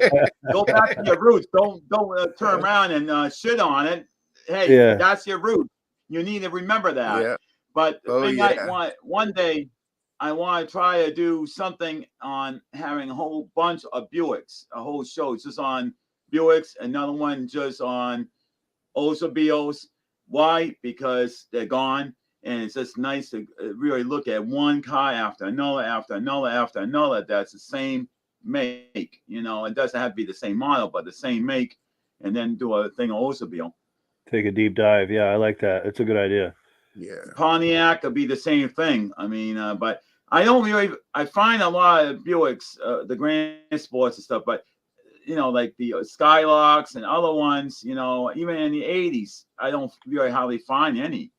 go back to your roots. Don't turn around and shit on it. Hey, that's your roots. You need to remember that. Yeah. But the thing I want one day, I want to try to do something on having a whole bunch of Buicks, a whole show just on Buicks, another one just on Oldsmobiles. Why? Because they're gone, and it's just nice to really look at one car after another, after another, after another. That's the same make. You know, it doesn't have to be the same model, but the same make, and then do a thing on Oldsmobile. Take a deep dive. Yeah, I like that. It's a good idea. Yeah, Pontiac could be the same thing. I mean, but I don't really. I find a lot of Buicks, the Grand Sports and stuff, but you know, like the Skylocks and other ones, you know, even in the 80s, I don't really hardly find any.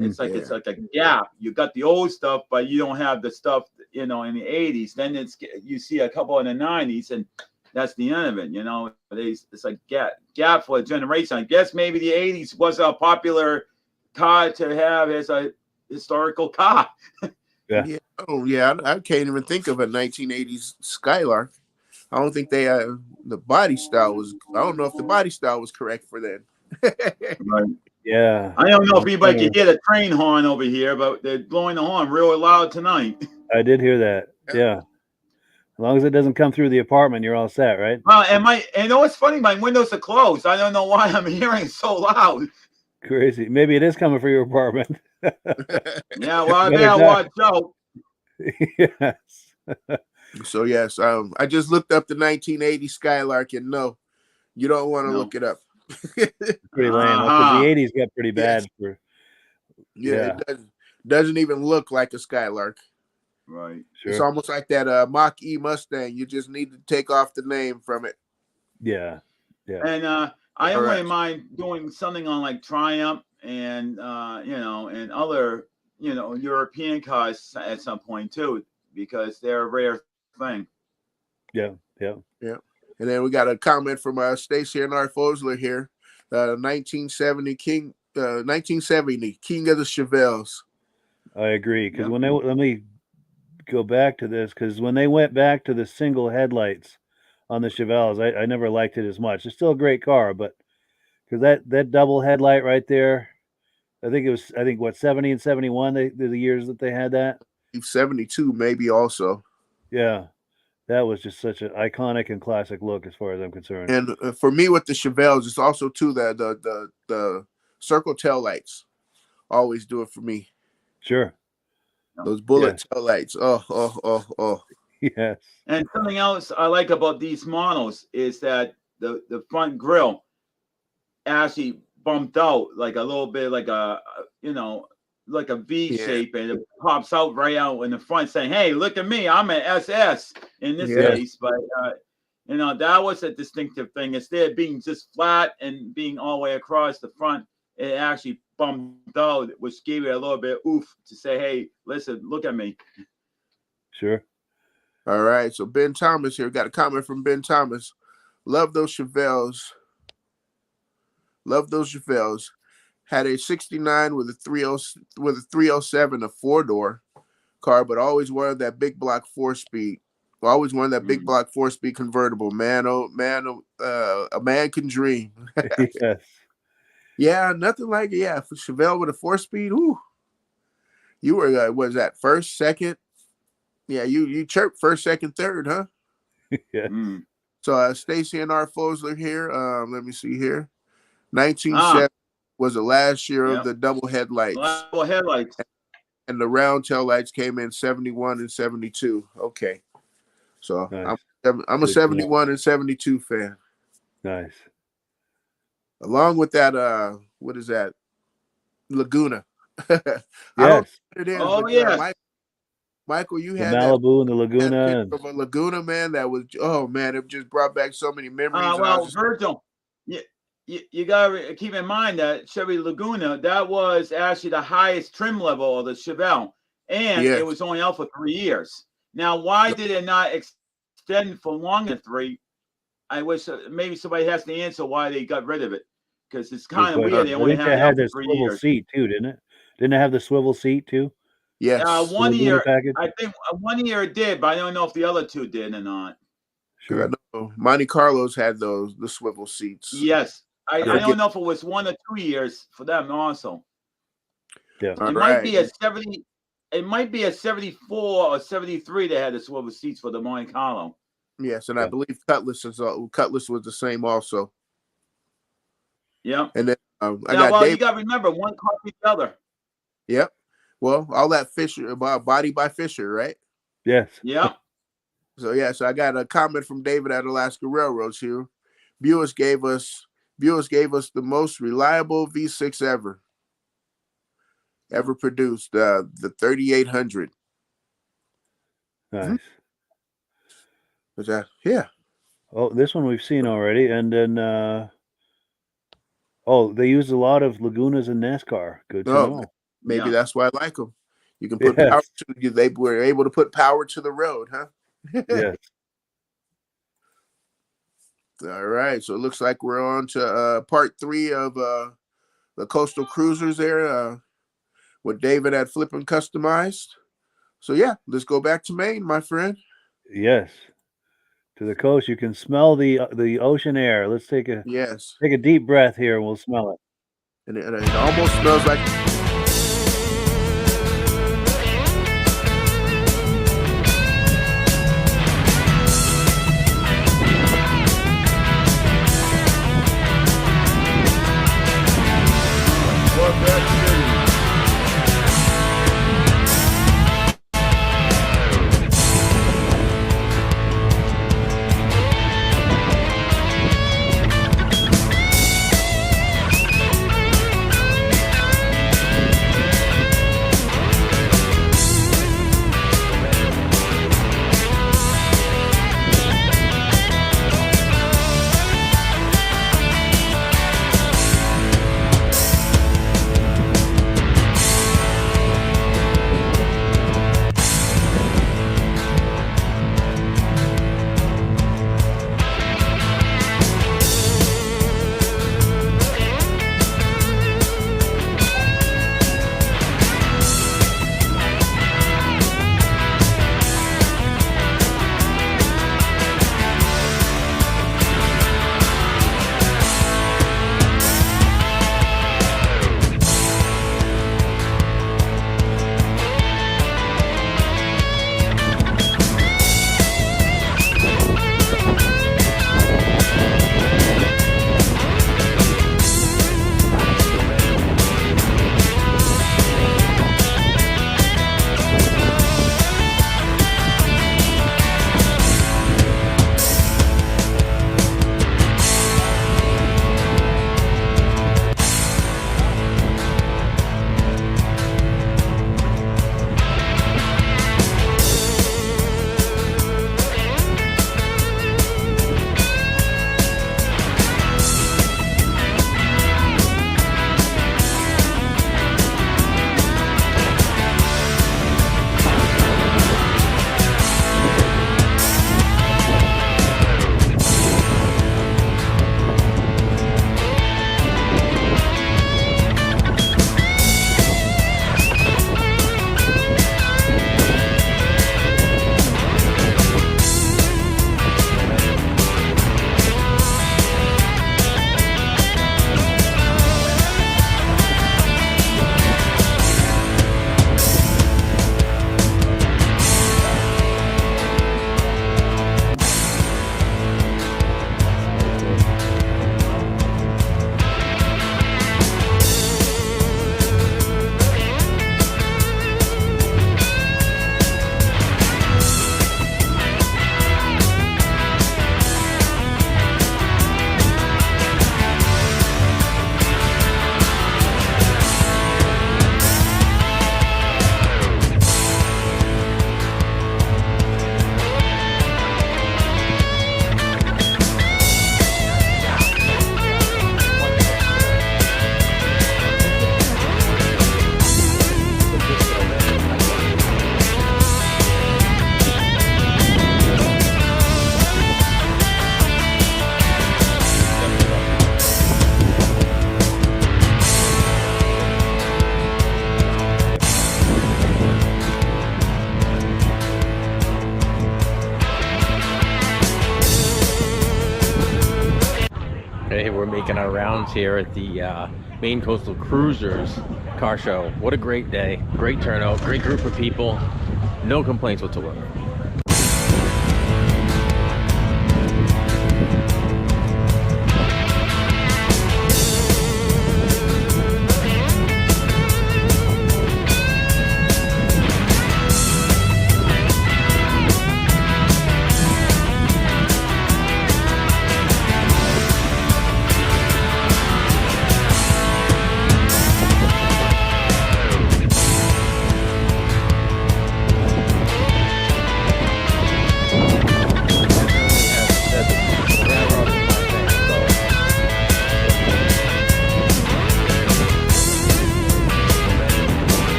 It's like a gap. You got the old stuff, but you don't have the stuff, you know, in the 80s. Then you see a couple in the 90s, and that's the end of it. You know, it's like gap for a generation. I guess maybe the 80s was a popular car to have as a historical car. Yeah. Oh yeah, I can't even think of a 1980s Skylark. I don't think the body style was. I don't know if the body style was correct for then. Right. Yeah. I don't know if anybody can hear the train horn over here, but they're blowing the horn real loud tonight. I did hear that. Yeah. As long as it doesn't come through the apartment, you're all set, right? Well, and you know what's funny? My windows are closed. I don't know why I'm hearing it so loud. Crazy. Maybe it is coming for your apartment. Yeah. Well, I better watch out. Yes. So yes, I just looked up the 1980 Skylark, and no, you don't want to look it up. Pretty lame. Because the 80s got pretty bad for. Yeah, it doesn't even look like a Skylark. Right. Sure. It's almost like that Mach E Mustang. You just need to take off the name from it. Yeah. Yeah. And I wouldn't mind doing something on like Triumph and you know, and other, you know, European cars at some point too, because they're a rare thing. Yeah. And then we got a comment from Stacy and R. Fosler here. 1970 King of the Chevelles. I agree. Because when let me go back to this, because when they went back to the single headlights on the Chevelles, I never liked it as much. It's still a great car, but because that double headlight right there, I think what 70 and 71 the years that they had that. 72 maybe also. Yeah, that was just such an iconic and classic look as far as I'm concerned. And for me with the Chevelles, it's also too the circle tail lights always do it for me. Sure. Those bullet tail lights. Oh. Yes. And something else I like about these models is that the front grille actually bumped out like a little bit, like a like a V shape, and it pops out right out in the front, saying, "Hey, look at me! I'm an SS in this case." But you know, that was a distinctive thing. Instead of being just flat and being all the way across the front, it actually bumped out, which gave it a little bit oof to say, "Hey, listen, look at me." Sure. All right. So Ben Thomas here. Got a comment from Ben Thomas. Love those Chevelles. Love those Chevelles. Had a 69 with a 307, a 4-door car, but always wanted that big block 4-speed. Always wanted that big block 4-speed convertible. Man, oh man, a man can dream. Yes. Yeah, nothing like it. Yeah, for Chevelle with a 4-speed. Ooh, you were what was that, first, second? Yeah, you chirped first, second, third, huh? Yeah. So Stacy and our Fosler here. Let me see here. 1970 was the last year of the double headlights. Double headlights. And the round tail lights came in 71 and 72. Okay. So nice. I'm a 71 and 72 fan. Nice. Along with that, what is that? Laguna. Yes. I don't know what it is. Oh, but, yeah. Michael, you the had Malibu and the Laguna. that of a Laguna, man. That was, oh man, it just brought back so many memories. Well, Virgil, you gotta keep in mind that Chevy Laguna, that was actually the highest trim level of the Chevelle, and it was only out for 3 years. Now, why did it not extend for longer than 3? I wish maybe somebody has the answer why they got rid of it, because it's kind of weird. They only had the swivel seat too, didn't it? Didn't it have the swivel seat too? Yes. 1 year, I think 1 year it did, but I don't know if the other 2 did or not. Sure. I know Monte Carlos had the swivel seats. Yes. I don't know if it was 1 or 2 years for them also. Yeah. It might be a 70. It might be a 74 or 73 that had the swivel seats for the Monte Carlo. Yes, and I believe Cutlass was the same also. Yeah. And then you got to remember, one copied the other. Yep. Well, all that Fisher body by Fisher, right? Yes. Yeah. So I got a comment from David at Alaska Railroads here. Buick gave us the most reliable V6 ever produced, the 3800. Nice. Was that? Yeah. Oh, this one we've seen already, and then they used a lot of Lagunas in NASCAR. Good to know. Maybe that's why I like them. You can put power to. They were able to put power to the road, huh? Yes. All right. So it looks like we're on to part 3 of the Coastal Cruisers there, with David at Flippin Customized. So yeah, let's go back to Maine, my friend. Yes. To the coast, you can smell the ocean air. Let's take a deep breath here, and we'll smell it. And it almost smells like. Today we're making our rounds here at the Maine Coastal Cruisers Car Show. What a great day. Great turnout, great group of people. No complaints whatsoever.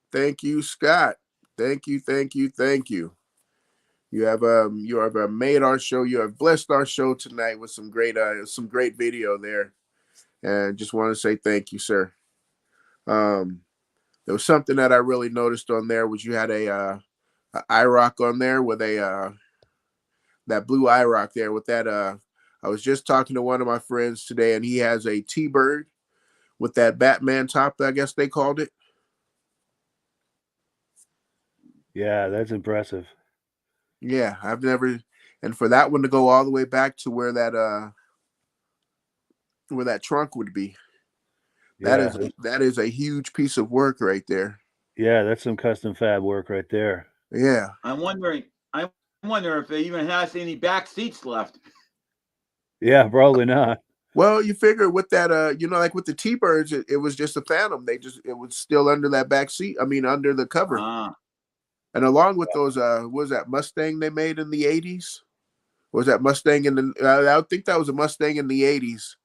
Thank you, Scott. Thank you. You have made our show. You have blessed our show tonight with some great video there, and just want to say thank you, sir. There was something that I really noticed on there was you had a IROC on there with that blue IROC there with that. I was just talking to one of my friends today, and he has a T-Bird with that Batman top, I guess they called it. Yeah, that's impressive. Yeah, I've never, and for that one to go all the way back to where that trunk would be, that is a huge piece of work right there. Yeah, that's some custom fab work right there. Yeah, I wonder if it even has any back seats left. Yeah, probably not. Well, you figure with that, like with the T-Birds, it was just a Phantom. It was still under that back seat. I mean, under the cover. And along with those, was that Mustang they made in the 80s? Was that Mustang in the? I think that was a Mustang in the 80s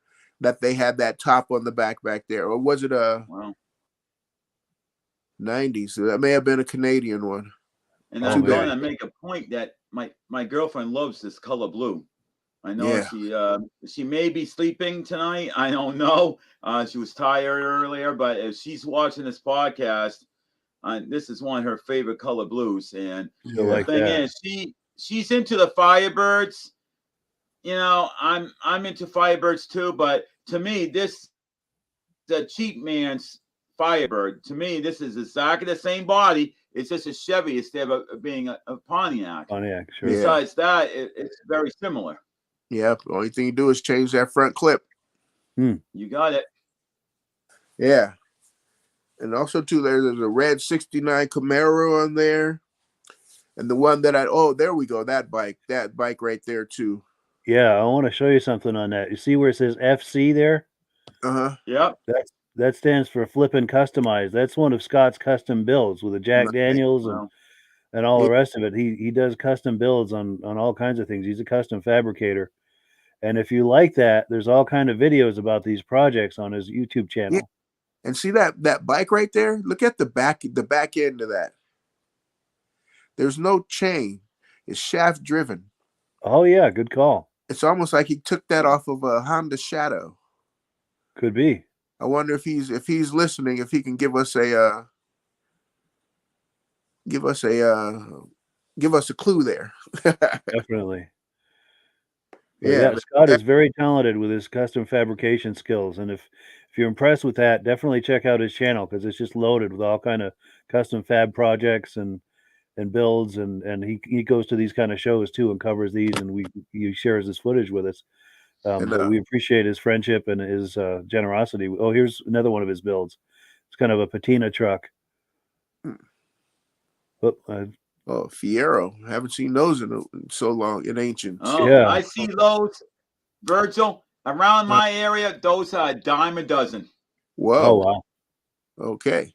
that they had that top on the back there, or was it a 90s? That may have been a Canadian one. And I'm going to make a point that my girlfriend loves this color blue. I know she may be sleeping tonight. I don't know. She was tired earlier, but if she's watching this podcast, this is one of her favorite color blues. And the thing is, she's into the Firebirds. You know, I'm into Firebirds too, but to me, this is a cheap man's Firebird. To me, this is exactly the same body. It's just a Chevy instead of being a Pontiac. Pontiac, sure. Besides that, it's very similar. Yeah, the only thing you do is change that front clip. You got it. Yeah. And also, too, there's a red 69 Camaro on there. And the one that there we go. That bike right there, too. Yeah, I want to show you something on that. You see where it says FC there? Uh-huh. Yep. That stands for Flippin Customized. That's one of Scott's custom builds with the Jack Daniels and all the rest of it. He does custom builds on all kinds of things. He's a custom fabricator. And if you like that, there's all kind of videos about these projects on his YouTube channel. Yeah. And see that bike right there? Look at the back end of that. There's no chain. It's shaft driven. Oh yeah, good call. It's almost like he took that off of a Honda Shadow. Could be. I wonder if he's listening, if he can give us a clue there. Definitely. Yeah, Scott is very talented with his custom fabrication skills, and if you're impressed with that, definitely check out his channel because it's just loaded with all kind of custom fab projects and builds, and he goes to these kind of shows too and covers these, and he shares his footage with us. But we appreciate his friendship and his generosity. Oh, here's another one of his builds. It's kind of a patina truck. Fiero. I haven't seen those in so long, in ancient. Oh, yeah. I see those, Virgil, around my area. Those are a dime a dozen. Whoa. Oh, wow. Okay.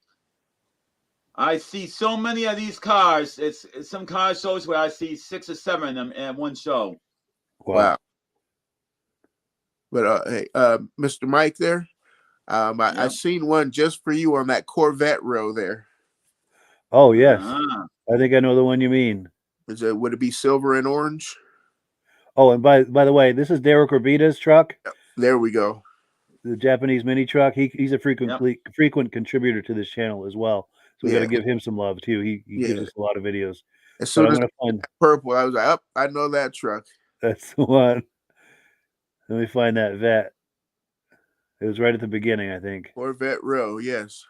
I see so many of these cars. It's some car shows where I see 6 or 7 of them at one show. Wow. But hey, Mr. Mike there, I seen one just for you on that Corvette row there. Oh, yes. I think I know the one you mean. Would it be silver and orange? Oh, and by the way, this is Derek Orbita's truck. There we go. The Japanese mini truck. He's a frequent contributor to this channel as well. So we got to give him some love too. He gives us a lot of videos. As soon as find purple, I was like, "Oh, I know that truck." That's the one. Let me find that vet. It was right at the beginning, I think. Corvette row, yes.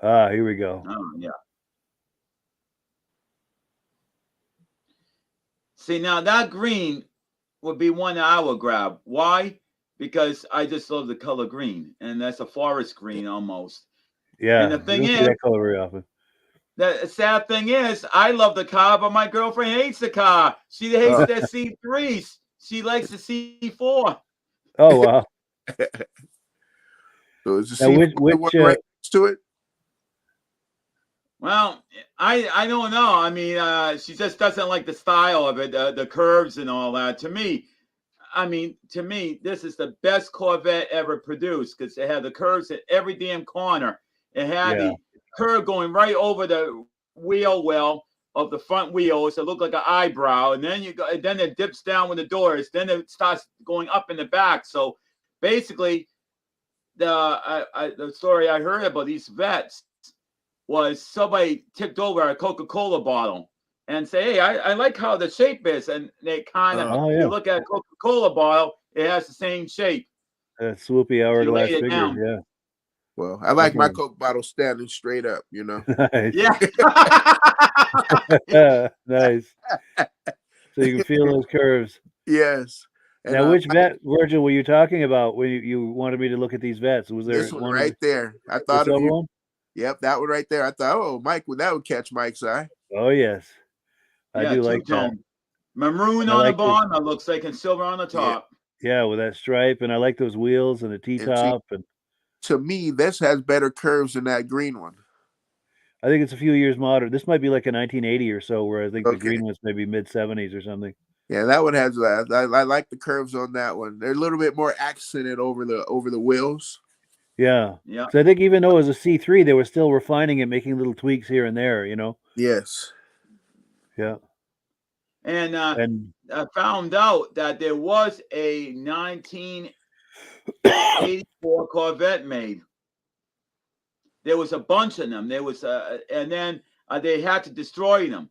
Ah, here we go. Oh, yeah. See, now that green would be one I would grab. Why? Because I just love the color green, and that's a forest green almost. Yeah. And the thing is, that color very often. The sad thing is, I love the car, but my girlfriend hates the car. She hates the C3s. She likes the C4. Oh, wow. So is the C4 right next to it? Well, I don't know. I mean, she just doesn't like the style of it, the curves and all that. To me, this is the best Corvette ever produced because it had the curves at every damn corner. It had the curve going right over the wheel well of the front wheels. It looked like an eyebrow, and then then it dips down with the doors. Then it starts going up in the back. So basically, the story I heard about these vets was somebody tipped over a Coca-Cola bottle and say, "Hey, I like how the shape is," and they kind of you look at a Coca-Cola bottle, it has the same shape. That swoopy hourglass figure, yeah. Well, I like my Coke bottle standing straight up, you know. Nice. Yeah. Nice. So you can feel those curves. Yes. And now, which vet, Virgil, were you talking about when you wanted me to look at these vets? Was there this one right there? I thought of you. One? Yep, that one right there. I thought, oh, Mike, that would catch Mike's eye. Oh, yes. I do like that. Maroon on the bottom, it looks like, and silver on the top. Yeah, with that stripe, and I like those wheels and the T-top. And to me, this has better curves than that green one. I think it's a few years modern. This might be like a 1980 or so, where I think the green one's maybe mid-70s or something. Yeah, that one has that. I like the curves on that one. They're a little bit more accented over the wheels. Yeah. So I think even though it was a C3, they were still refining it, making little tweaks here and there, you know? Yes. Yeah. And I found out that there was a 1984 Corvette made. There was a bunch of them. There was and then they had to destroy them.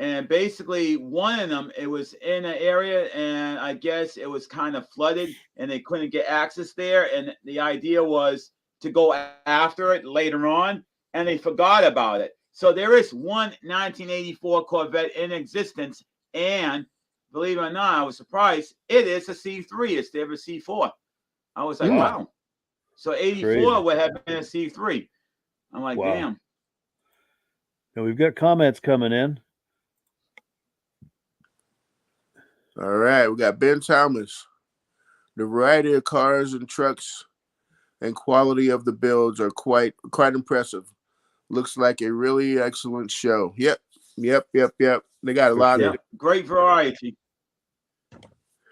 And basically, one of them, it was in an area, and I guess it was kind of flooded, and they couldn't get access there. And the idea was to go after it later on, and they forgot about it. So there is one 1984 Corvette in existence, and believe it or not, I was surprised. It is a C3 instead of a C4. I was like, wow. So 84 would have been a C3. I'm like, damn. Now we've got comments coming in. All right, we got Ben Thomas. The variety of cars and trucks and quality of the builds are quite impressive. Looks like a really excellent show. Yep. They got a lot of great variety.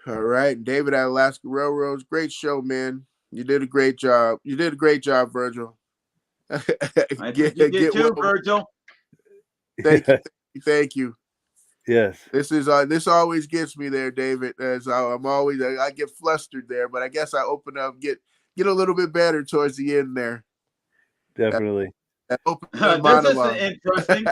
All right, David at Alaska Railroads. Great show, man. You did a great job. You did a great job, Virgil. I think you did too, Virgil. Thank you. Yes. This always gets me there, David. As I get flustered there, but I guess I open up, get a little bit better towards the end there. Definitely. That this is interesting.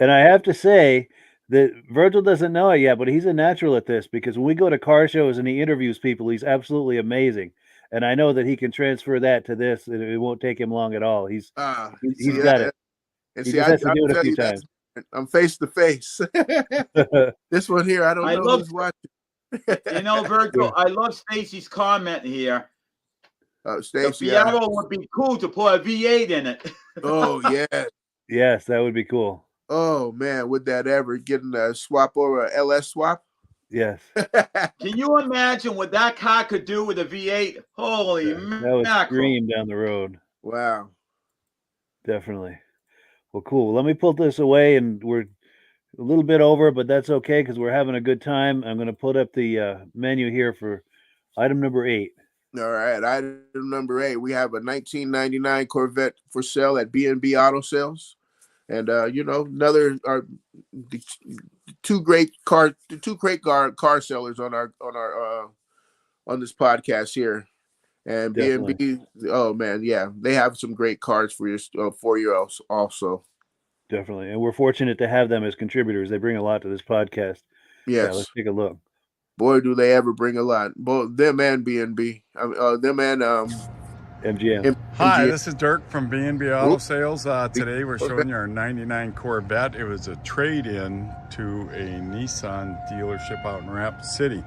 And I have to say that Virgil doesn't know it yet, but he's a natural at this, because when we go to car shows and he interviews people, he's absolutely amazing. And I know that he can transfer that to this, and it won't take him long at all. He's got it. And he just has to do it a few times. I'm face to face. This one here, I don't know who's watching. You know, Virgil, I love Stacy's comment here. Stacy, the Fiero would be cool to put a V8 in it. Oh yeah. Yes, that would be cool. Oh man, would that ever get a swap over a LS swap? Yes. Can you imagine what that car could do with a V8? Holy That would mackerel. scream down the road. Wow. Definitely. Well, cool. Let me pull this away, and we're a little bit over, but that's okay because we're having a good time. I'm going to put up the menu here for item number 8. All right. Item number 8. We have a 1999 Corvette for sale at B&B Auto Sales. And another the two great car sellers on this podcast here, and B&B. Oh man, yeah, they have some great cars for you also. Definitely, and we're fortunate to have them as contributors. They bring a lot to this podcast. Yes, yeah, let's take a look. Boy, do they ever bring a lot! Both them and B&B. Them and MGM. Hi, this is Dirk from B&B Auto Sales. Today we're showing you our 99 Corvette. It was a trade-in to a Nissan dealership out in Rapid City.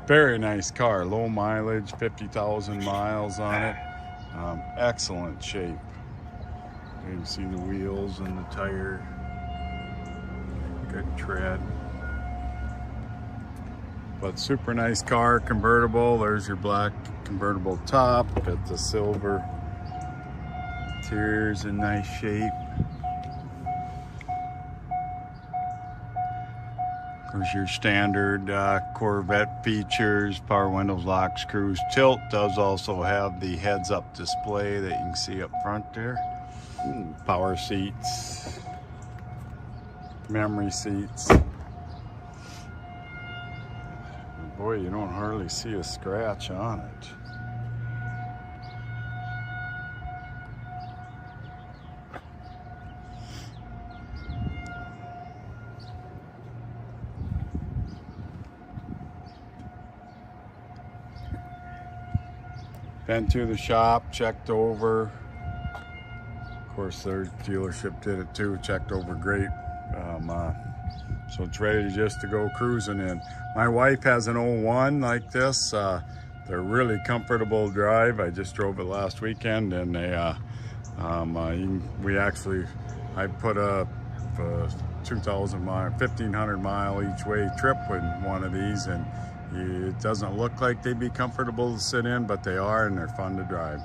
Very nice car, low mileage, 50,000 miles on it. Excellent shape. You can see the wheels and the tire. Good tread. But super nice car, convertible. There's your black convertible top. Got the silver interior's in nice shape. There's your standard Corvette features, power windows, locks, cruise, tilt. Does also have the heads-up display that you can see up front there. Power seats, memory seats. Boy, you don't hardly see a scratch on it. Been to the shop, checked over. Of course, their dealership did it too, checked over great. So it's ready just to go cruising in. My wife has an 01 like this. They're really comfortable drive. I just drove it last weekend, and they, I put a 2,000 mile, 1,500 mile each way trip with one of these, and it doesn't look like they'd be comfortable to sit in, but they are, and they're fun to drive.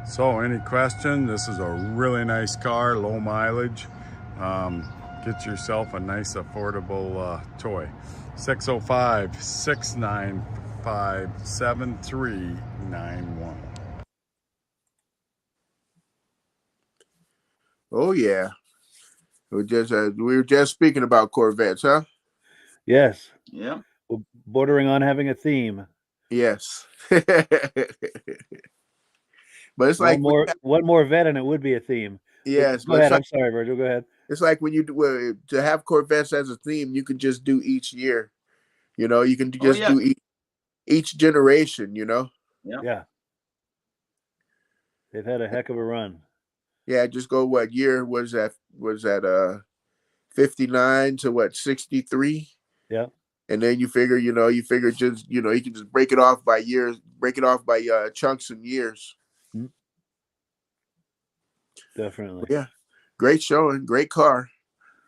So any question, this is a really nice car, low mileage. Get yourself a nice affordable toy. 605-695-7391. Oh yeah, we were just speaking about Corvettes, huh? Yes. Yeah. We're bordering on having a theme. Yes. But it's like one more vet and it would be a theme. Yes. Go ahead. I'm sorry, Virgil. Go ahead. It's like when to have Corvettes as a theme, you can just do each year. You can just do each generation. Yeah. Yeah. They've had a heck of a run. Yeah, just go what year was that? Was that 59 to what 63? Yeah. And then you figure you can just break it off by years, chunks and years. Definitely. Yeah. Great showing, great car.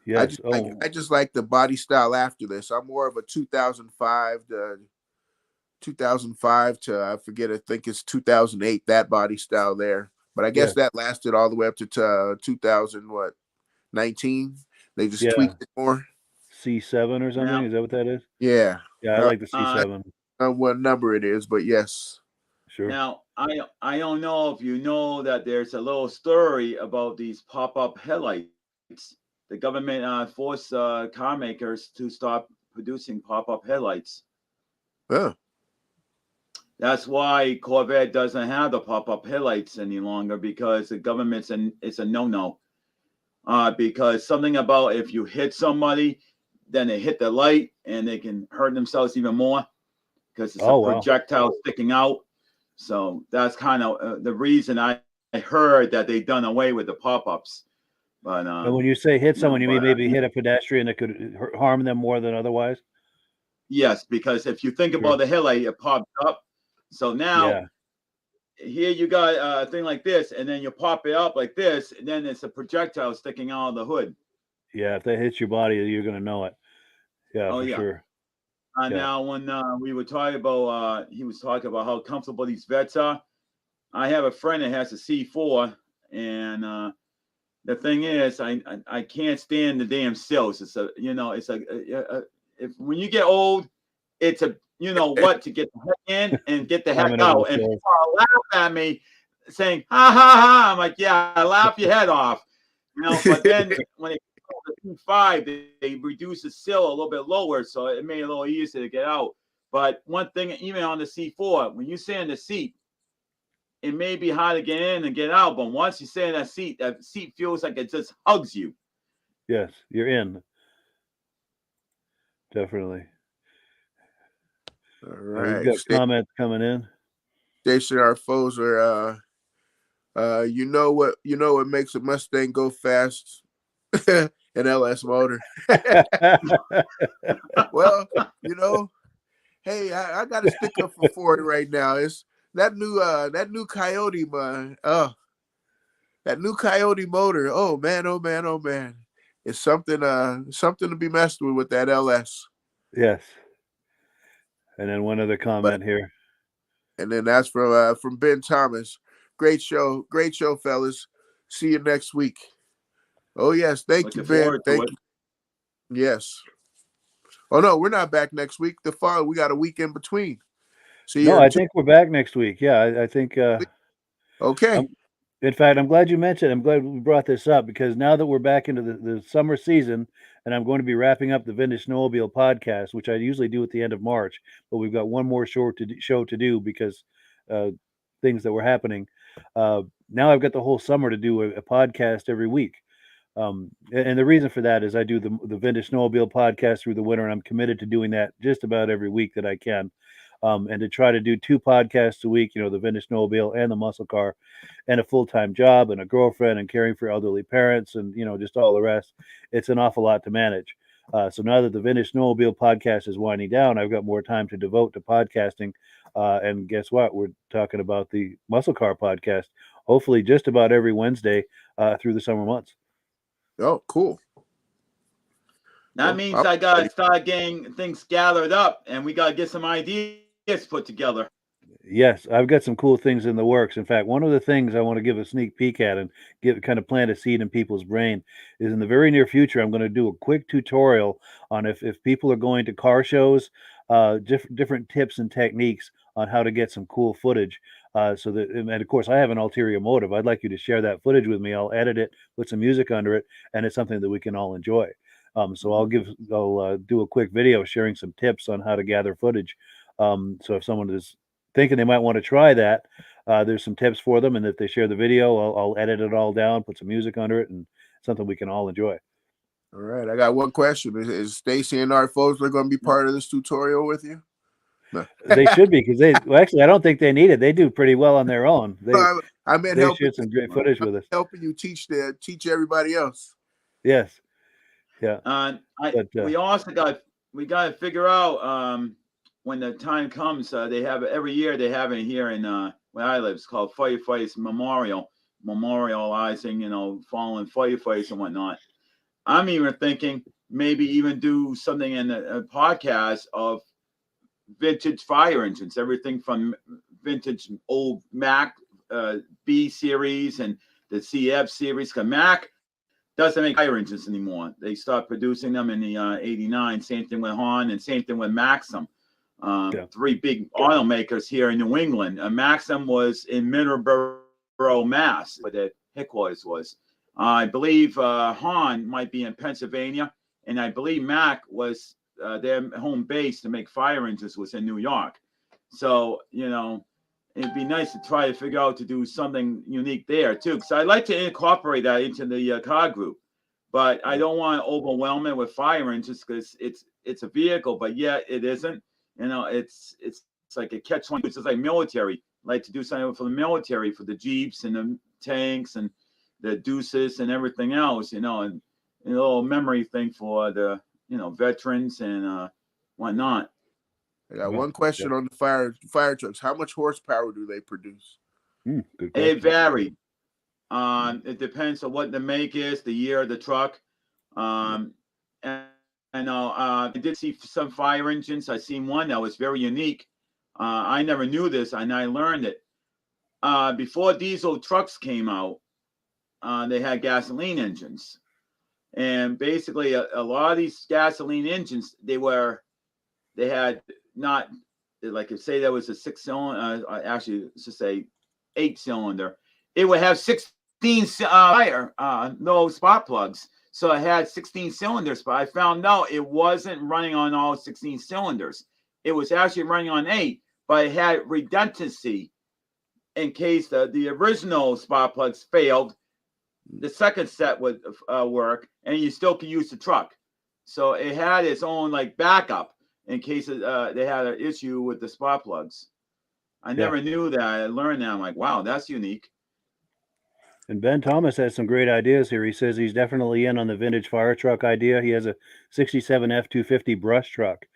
Yes. I just like the body style after this. I'm more of a 2005 to I think it's 2008, that body style there. But I guess that lasted all the way up to 2019. They just tweaked it more. C7 or something? Yeah. Is that what that is? Yeah. Yeah, I like the C7. I don't know what number it is, but yes. Sure. Now, I don't know if you know that there's a little story about these pop-up headlights. The government forced car makers to stop producing pop-up headlights. Oh. That's why Corvette doesn't have the pop-up headlights any longer, because the government's it's a no-no. Because something about if you hit somebody, then they hit the light and they can hurt themselves even more because it's a projectile sticking out. So that's kind of the reason I heard that they done away with the pop-ups. But when you say hit someone, you mean maybe hit a pedestrian that could harm them more than otherwise? Yes, because if you think about the headlight, it pops up. So now here you got a thing like this, and then you pop it up like this, and then it's a projectile sticking out of the hood. Yeah, if that hits your body, you're going to know it. Yeah, for sure. Now, when we were talking about, he was talking about how comfortable these vets are. I have a friend that has a C4, and the thing is, I can't stand the damn sills. It's if when you get old, it's a to get the heck in and get the heck out. And people laugh at me, saying ha ha ha. I'm like, yeah, laugh your head off, But then when it the 2.5, they reduced the sill a little bit lower, so it made it a little easier to get out. But one thing, even on the C4, when you sit in the seat, it may be hard to get in and get out, but once you sit in that seat feels like it just hugs you. Yes, you're in. Definitely. All right. We've got comments coming in. Stationary foes are you know what makes a Mustang go fast? An LS motor. Well, hey, I got to stick up for Ford right now. It's that new Coyote, man. That new Coyote motor. Oh man, oh man, oh man. It's something to be messed with that LS. Yes. And then one other comment here. And then that's from Ben Thomas. Great show, fellas. See you next week. Oh yes, thank you, Ben. Thank you. Yes. Oh no, we're not back next week. The following, we got a week in between. No, I think we're back next week. Yeah, I think. Okay. In fact, I'm glad you mentioned. I'm glad we brought this up because now that we're back into the summer season, and I'm going to be wrapping up the Vintage Snowmobile podcast, which I usually do at the end of March, but we've got one more show to do because things that were happening. Now I've got the whole summer to do a podcast every week. And the reason for that is I do the Vintage Snowmobile podcast through the winter, and I'm committed to doing that just about every week that I can. And to try to do 2 podcasts a week, the Vintage Snowmobile and the Muscle Car, and a full-time job and a girlfriend and caring for elderly parents and, just all the rest. It's an awful lot to manage. So now that the Vintage Snowmobile podcast is winding down, I've got more time to devote to podcasting. And guess what? We're talking about the Muscle Car podcast, hopefully just about every Wednesday through the summer months. Oh, cool. That means I got to start getting things gathered up, and we got to get some ideas put together. Yes, I've got some cool things in the works. In fact, one of the things I want to give a sneak peek at and kind of plant a seed in people's brain is in the very near future, I'm going to do a quick tutorial on if people are going to car shows, different tips and techniques on how to get some cool footage. So that, and of course, I have an ulterior motive. I'd like you to share that footage with me. I'll edit it, put some music under it, and it's something that we can all enjoy. So I'll do a quick video sharing some tips on how to gather footage. So if someone is thinking they might want to try that, there's some tips for them, and if they share the video, I'll edit it all down, put some music under it, and something we can all enjoy. All right, I got one question: Is Stacy and Art Folks going to be part of this tutorial with you? No. They should be, because actually I don't think they need it. They do pretty well on their own. I meant they shoot some great footage with us, helping you teach everybody else. Yes, yeah. We also got to figure out when the time comes. They have every year. They have it here in where I live. It's called Firefighters Memorial, memorializing fallen firefighters and whatnot. I'm even thinking maybe even do something in a podcast of vintage fire engines, everything from vintage old Mac B series and the CF series. Because Mac doesn't make fire engines anymore. They stopped producing them in the 89. Same thing with Hahn and same thing with Maxim. 3 big automakers here in New England. Maxim was in Middleborough, Mass, where the headquarters was. I believe Hahn might be in Pennsylvania, and I believe Mac was their home base to make fire engines was in New York. So, it'd be nice to try to figure out to do something unique there too. Because I'd like to incorporate that into the car group, but I don't want to overwhelm it with fire engines because it's a vehicle, but yet it isn't. It's like a catch-22. It's just like military. I like to do something for the military, for the Jeeps and the tanks and the Deuces and everything else, and a little memory thing for the veterans and whatnot. I got one question on the fire trucks. How much horsepower do they produce? It varied. It depends on what the make is, the year of the truck. And I did see some fire engines. I seen one that was very unique. I never knew this, and I learned it. Before diesel trucks came out, they had gasoline engines. And basically, a lot of these gasoline engines, they had not, like, if say there was a 6-cylinder, actually, let's just say 8-cylinder, it would have 16 fire, no spark plugs. So it had 16 cylinders, but I found out it wasn't running on all 16 cylinders. It was actually running on 8, but it had redundancy in case the original spark plugs failed. The second set would work, and you still could use the truck. So it had its own like backup in case they had an issue with the spark plugs. I never knew that. I learned that. I'm like, wow, that's unique. And Ben Thomas has some great ideas here. He says he's definitely in on the vintage fire truck idea. He has a 67 F-250 brush truck.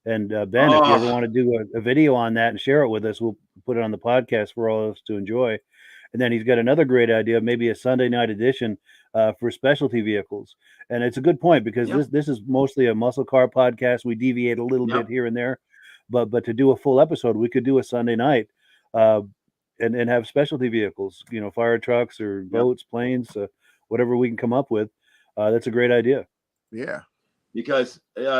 And Ben, if you ever want to do a video on that and share it with us, we'll put it on the podcast for all of us to enjoy. And then he's got another great idea, maybe a Sunday night edition for specialty vehicles. And it's a good point because this is mostly a muscle car podcast. We deviate a little bit here and there, but to do a full episode, we could do a Sunday night and have specialty vehicles, you know, fire trucks or boats, planes, whatever we can come up with. That's a great idea. Yeah. Because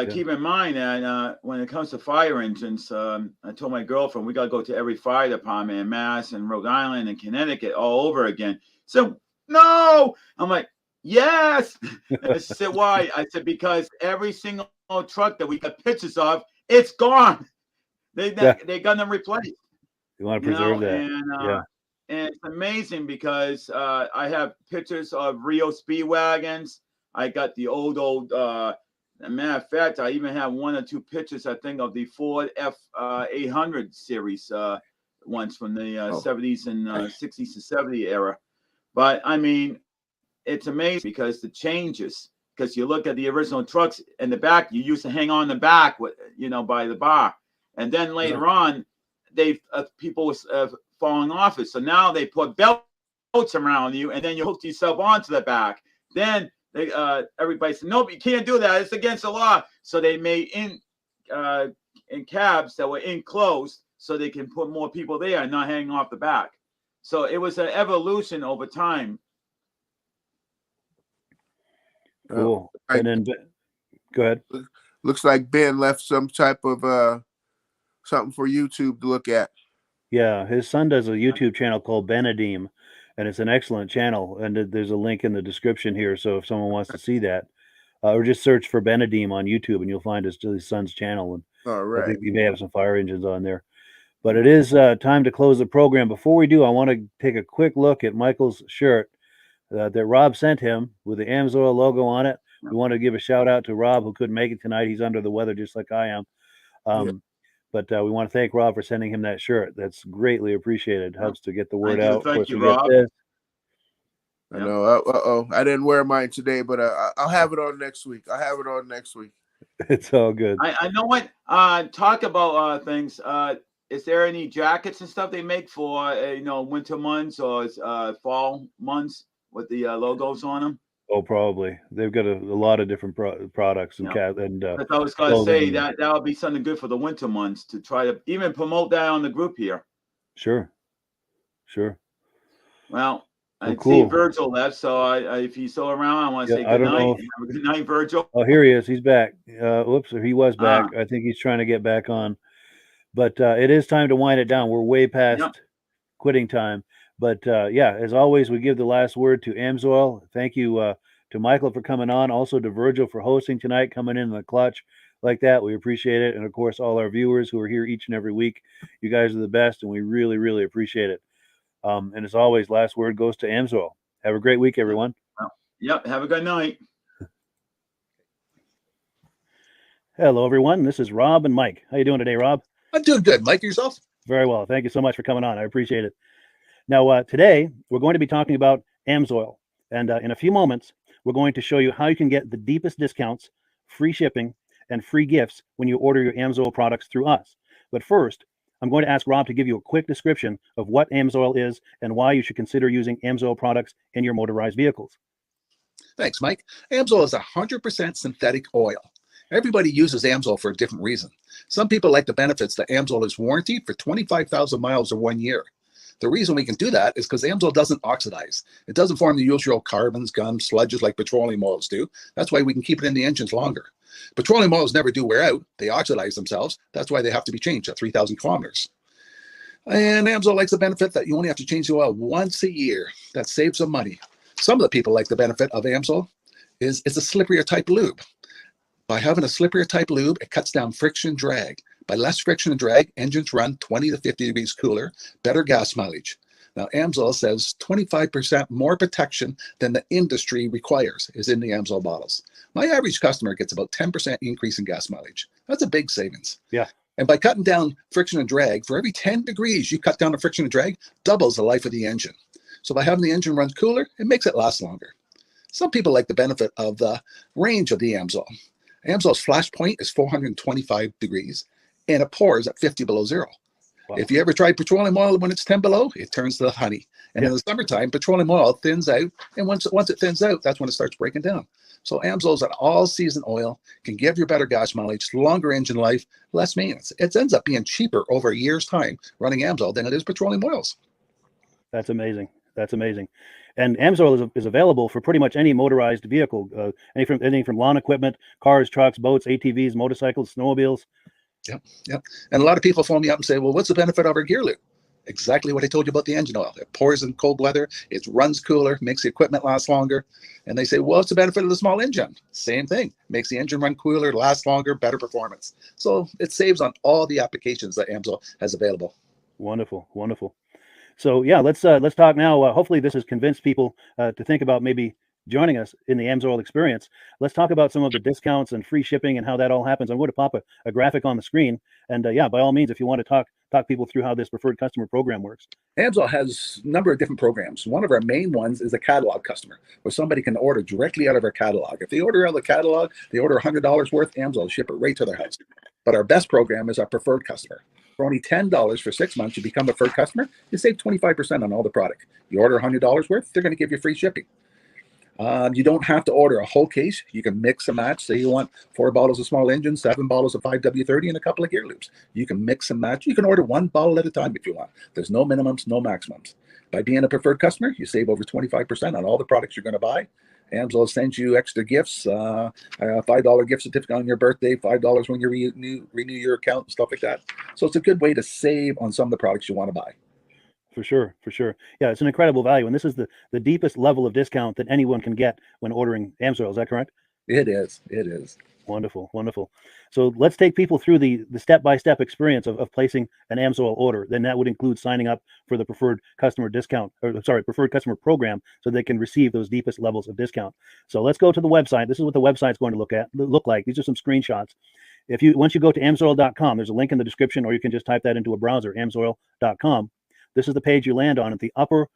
keep in mind that when it comes to fire engines, I told my girlfriend we got to go to every fire department in Mass and Rhode Island and Connecticut all over again. So, no, I'm like, yes. And she said, why? I said, because every single truck that we got pictures of, it's gone. They're going to replace. You want to preserve that. And it's amazing because I have pictures of Rio Speed wagons. I got the old as a matter of fact, I even have 1 or 2 pictures, I think, of the Ford F800 series ones from the 70s and 60s and 70s era. But, I mean, it's amazing because the changes, because you look at the original trucks in the back, you used to hang on the back, with, you know, by the bar. And then later on, people was falling off it. So now they put belts around you, and then you hook yourself onto the back. Then everybody said, nope, you can't do that. It's against the law. So they made in cabs that were enclosed so they can put more people there and not hang off the back. So it was an evolution over time. Cool. And then, go ahead. Looks like Ben left some type of something for YouTube to look at. Yeah, his son does a YouTube channel called Benedim, and it's an excellent channel. And there's a link in the description here. So if someone wants to see that, or just search for Benedim on YouTube, and you'll find his son's channel. And all right, I think you may have some fire engines on there. But it is time to close the program. Before we do, I want to take a quick look at Michael's shirt that Rob sent him with the AMSOIL logo on it. We want to give a shout out to Rob, who couldn't make it tonight. He's under the weather just like I am. But we want to thank Rob for sending him that shirt. That's greatly appreciated. Helps to get the word out. Thank you, Rob. I know. I didn't wear mine today, but I'll have it on next week. It's all good. I know what. Talk about things. Is there any jackets and stuff they make for winter months or fall months with the logos on them? Oh, probably. They've got a lot of different products and I was going to say that would be something good for the winter months to try to even promote that on the group here. Sure. Well, I see Virgil left, so if he's still around, I want to say good night. Have a good night, Virgil. Oh, here he is. He's back. He was back. I think he's trying to get back on. But it is time to wind it down. We're way past quitting time. But as always, we give the last word to AMSOIL. Thank you to Michael for coming on. Also to Virgil for hosting tonight, coming in the clutch like that. We appreciate it. And of course, all our viewers who are here each and every week. You guys are the best, and we really, really appreciate it. And as always, last word goes to AMSOIL. Have a great week, everyone. Yep. Have a good night. Hello, everyone. This is Rob and Mike. How you doing today, Rob? I'm doing good. Mike, yourself? Very well. Thank you so much for coming on. I appreciate it. Now, today, we're going to be talking about AMSOIL. And in a few moments, we're going to show you how you can get the deepest discounts, free shipping, and free gifts when you order your AMSOIL products through us. But first, I'm going to ask Rob to give you a quick description of what AMSOIL is and why you should consider using AMSOIL products in your motorized vehicles. Thanks, Mike. AMSOIL is 100% synthetic oil. Everybody uses Amsoil for a different reason. Some people like the benefits that Amsoil is warranted for 25,000 miles or 1 year. The reason we can do that is because Amsoil doesn't oxidize. It doesn't form the usual carbons, gums, sludges like petroleum oils do. That's why we can keep it in the engines longer. Petroleum oils never do wear out. They oxidize themselves. That's why they have to be changed at 3,000 kilometers. And Amsoil likes the benefit that you only have to change the oil once a year. That saves some money. Some of the people like the benefit of Amsoil is it's a slipperier type lube. By having a slipperier type lube, it cuts down friction and drag. By less friction and drag, engines run 20 to 50 degrees cooler, better gas mileage. Now, Amsoil says 25% more protection than the industry requires is in the Amsoil bottles. My average customer gets about 10% increase in gas mileage. That's a big savings. Yeah. And by cutting down friction and drag, for every 10 degrees you cut down the friction and drag, doubles the life of the engine. So by having the engine run cooler, it makes it last longer. Some people like the benefit of the range of the Amsoil. Amsoil's flash point is 425 degrees, and it pours at 50 below zero. Wow. If you ever try petroleum oil when it's 10 below, it turns to honey. And in the summertime, petroleum oil thins out, and once it thins out, that's when it starts breaking down. So Amsoil's an all-season oil, can give you better gas mileage, longer engine life, less maintenance. It ends up being cheaper over a year's time running Amsoil than it is petroleum oils. That's amazing. That's amazing. And Amsoil is available for pretty much any motorized vehicle, anything from lawn equipment, cars, trucks, boats, ATVs, motorcycles, snowmobiles. Yep. And a lot of people phone me up and say, well, what's the benefit of our gear lube? Exactly what I told you about the engine oil. It pours in cold weather, it runs cooler, makes the equipment last longer. And they say, well, what's the benefit of the small engine? Same thing. Makes the engine run cooler, last longer, better performance. So it saves on all the applications that Amsoil has available. Wonderful, wonderful. So yeah, let's talk now. Hopefully this has convinced people to think about maybe joining us in the Amsoil experience. Let's talk about some of the discounts and free shipping and how that all happens. I'm going to pop a graphic on the screen. And yeah, by all means, if you want to talk people through how this preferred customer program works. Amsoil has a number of different programs. One of our main ones is a catalog customer, where somebody can order directly out of our catalog. If they order out of the catalog, they order $100 worth, Amsoil will ship it right to their house. But our best program is our preferred customer. For only $10 for 6 months, you become a preferred customer. You save 25% on all the product. You order $100 worth, they're going to give you free shipping. You don't have to order a whole case. You can mix and match. Say you want 4 bottles of small engine, 7 bottles of 5W30, and a couple of gear loops. You can mix and match. You can order 1 bottle at a time if you want. There's no minimums, no maximums. By being a preferred customer, you save over 25% on all the products you're going to buy. Amsoil sends you extra gifts, a $5 gift certificate on your birthday, $5 when you renew your account, and stuff like that. So it's a good way to save on some of the products you want to buy. For sure, for sure. Yeah, it's an incredible value. And this is the deepest level of discount that anyone can get when ordering Amsoil. Is that correct? It is. It is. Wonderful, wonderful. So let's take people through the step-by-step experience of placing an Amsoil order. Then that would include signing up for the preferred customer preferred customer program, so they can receive those deepest levels of discount. So let's go to the website. This is what the website's going to look like. These are some screenshots. Once you go to amsoil.com, there's a link in the description, or you can just type that into a browser, amsoil.com. This is the page you land on. At the upper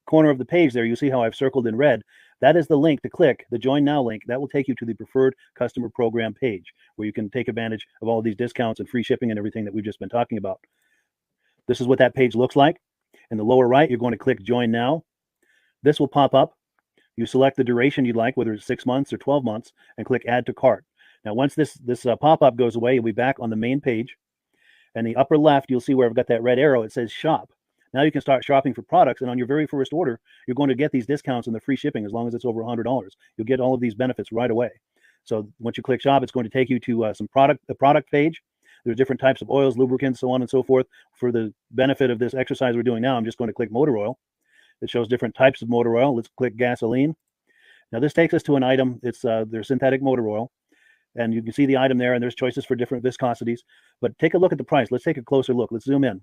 corner of the page there, you see how I've circled in red. That is the link to click, the Join Now link. That will take you to the preferred customer program page, where you can take advantage of all of these discounts and free shipping and everything that we've just been talking about. This is what that page looks like. In the lower right, you're going to click Join Now. This will pop up. You select the duration you'd like, whether it's 6 months or 12 months, and click Add to Cart. Now, once this pop-up goes away, you'll be back on the main page. And the upper left, you'll see where I've got that red arrow. It says Shop. Now you can start shopping for products, and on your very first order, you're going to get these discounts and the free shipping as long as it's over $100. You'll get all of these benefits right away. So once you click Shop, it's going to take you to the product page. There's different types of oils, lubricants, so on and so forth. For the benefit of this exercise we're doing now, I'm just going to click motor oil. It shows different types of motor oil. Let's click gasoline. Now this takes us to an item. It's their synthetic motor oil. And you can see the item there, and there's choices for different viscosities. But take a look at the price. Let's take a closer look. Let's zoom in.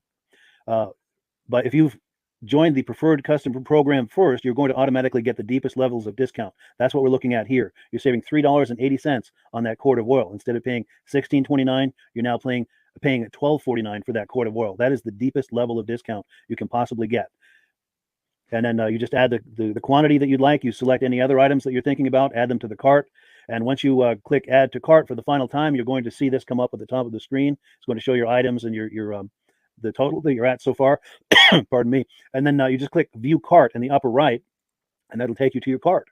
But if you've joined the preferred customer program first, you're going to automatically get the deepest levels of discount. That's what we're looking at here. You're saving $3.80 on that quart of oil. Instead of paying $16.29, you're now paying $12.49 for that quart of oil. That is the deepest level of discount you can possibly get. And then you just add the quantity that you'd like. You select any other items that you're thinking about, add them to the cart. And once you click Add to Cart for the final time, you're going to see this come up at the top of the screen. It's going to show your items and your the total that you're at so far. Pardon me. And then you just click View Cart in the upper right, and that'll take you to your cart.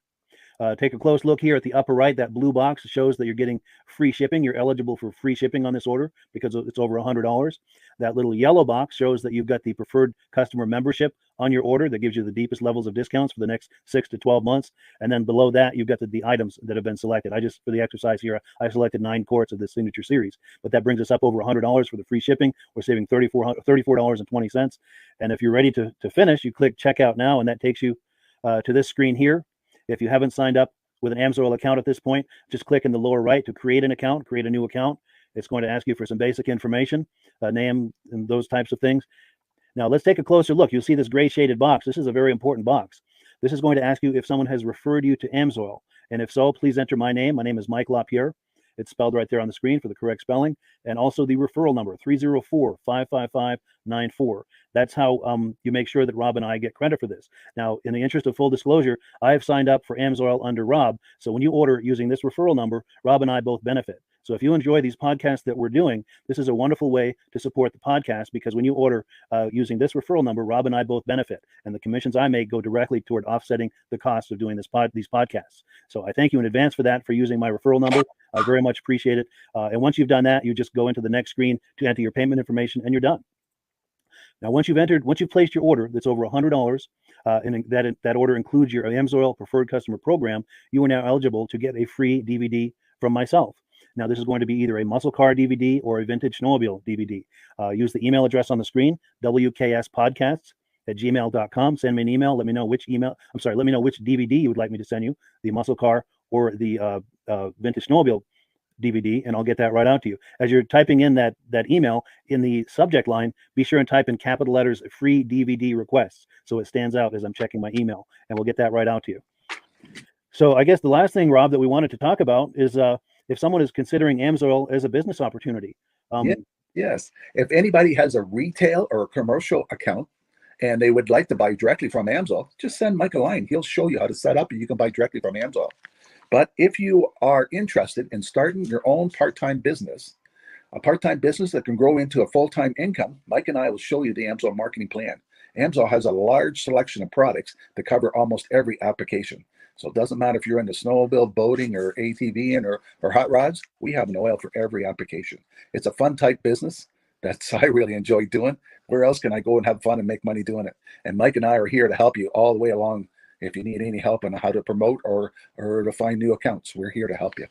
Take a close look here at the upper right. That blue box shows that you're getting free shipping. You're eligible for free shipping on this order because it's over $100. That little yellow box shows that you've got the preferred customer membership on your order that gives you the deepest levels of discounts for the next 6 to 12 months. And then below that, you've got the items that have been selected. For the exercise here, I selected 9 quarts of the Signature Series, but that brings us up over $100 for the free shipping. We're saving $34.20. And if you're ready to finish, you click checkout now, and that takes you to this screen here. If you haven't signed up with an AMSOIL account at this point, just click in the lower right to create an account, create a new account. It's going to ask you for some basic information, name, and those types of things. Now let's take a closer look. You'll see this gray shaded box. This is a very important box. This is going to ask you if someone has referred you to AMSOIL. And if so, please enter my name. My name is Mike LaPierre. It's spelled right there on the screen for the correct spelling. And also the referral number, 304-555-94. That's how you make sure that Rob and I get credit for this. Now, in the interest of full disclosure, I have signed up for AMSOIL under Rob. So when you order using this referral number, Rob and I both benefit. So if you enjoy these podcasts that we're doing, this is a wonderful way to support the podcast, because when you order using this referral number, Rob and I both benefit. And the commissions I make go directly toward offsetting the cost of doing these podcasts. So I thank you in advance for that, for using my referral number. I very much appreciate it. And once you've done that, you just go into the next screen to enter your payment information, and you're done. Now, once you've placed your order that's over $100, and that order includes your AMSOIL Preferred Customer Program, you are now eligible to get a free DVD from myself. Now, this is going to be either a muscle car DVD or a vintage snowmobile DVD. Use the email address on the screen, wkspodcasts@gmail.com. Send me an email. Let me know which DVD you would like me to send you, the muscle car or the vintage snowmobile DVD, and I'll get that right out to you. As you're typing in that email, in the subject line, be sure and type in capital letters "free DVD requests" so it stands out as I'm checking my email, and we'll get that right out to you. So I guess the last thing, Rob, that we wanted to talk about is if someone is considering AMSOIL as a business opportunity. Yes. If anybody has a retail or a commercial account and they would like to buy directly from AMSOIL, just send Mike a line. He'll show you how to set up, and you can buy directly from AMSOIL. But if you are interested in starting your own part-time business, a part-time business that can grow into a full-time income, Mike and I will show you the AMSOIL marketing plan. AMSOIL has a large selection of products that cover almost every application. So it doesn't matter if you're into snowmobile, boating, or ATVing or hot rods, we have an oil for every application. It's a fun type business that's I really enjoy doing. Where else can I go and have fun and make money doing it? And Mike and I are here to help you all the way along. If you need any help on how to promote or to find new accounts, we're here to help you.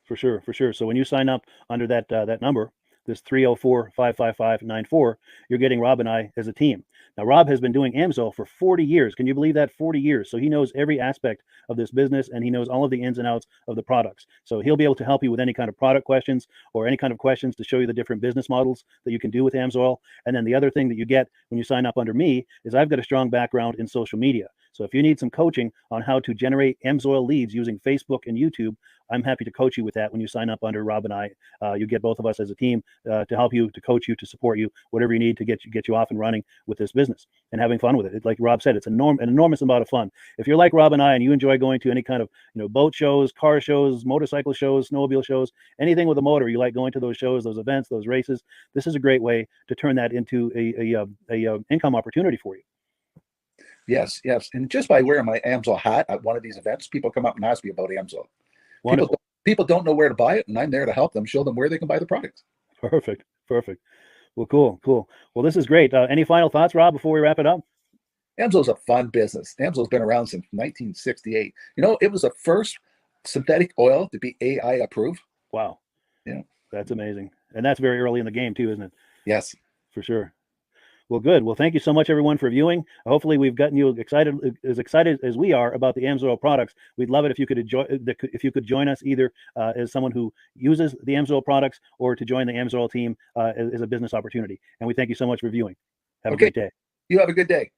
For sure. So when you sign up under that number, this 304-555-94, you're getting Rob and I as a team. Now, Rob has been doing AMSOIL for 40 years. Can you believe that? 40 years. So he knows every aspect of this business, and he knows all of the ins and outs of the products. So he'll be able to help you with any kind of product questions or any kind of questions to show you the different business models that you can do with AMSOIL. And then the other thing that you get when you sign up under me is I've got a strong background in social media. So if you need some coaching on how to generate AMSOIL leads using Facebook and YouTube, I'm happy to coach you with that when you sign up under Rob and I. You get both of us as a team to help you, to coach you, to support you, whatever you need to get you off and running with this business and having fun with it. Like Rob said, it's an enormous amount of fun. If you're like Rob and I and you enjoy going to any kind of boat shows, car shows, motorcycle shows, snowmobile shows, anything with a motor, you like going to those shows, those events, those races, this is a great way to turn that into a income opportunity for you. Yes. And just by wearing my AMSOIL hat at one of these events, people come up and ask me about AMSOIL. People don't know where to buy it, and I'm there to help them, show them where they can buy the product. Perfect. Well, cool. Well, this is great. Any final thoughts, Rob, before we wrap it up? AMSOIL's a fun business. AMSOIL's been around since 1968. It was the first synthetic oil to be AI approved. Wow. Yeah. That's amazing. And that's very early in the game too, isn't it? Yes. For sure. Well, good. Well, thank you so much, everyone, for viewing. Hopefully, we've gotten you excited as we are about the AMSOIL products. We'd love it if you could join us either as someone who uses the AMSOIL products or to join the AMSOIL team as a business opportunity. And we thank you so much for viewing. Have a great day. You have a good day.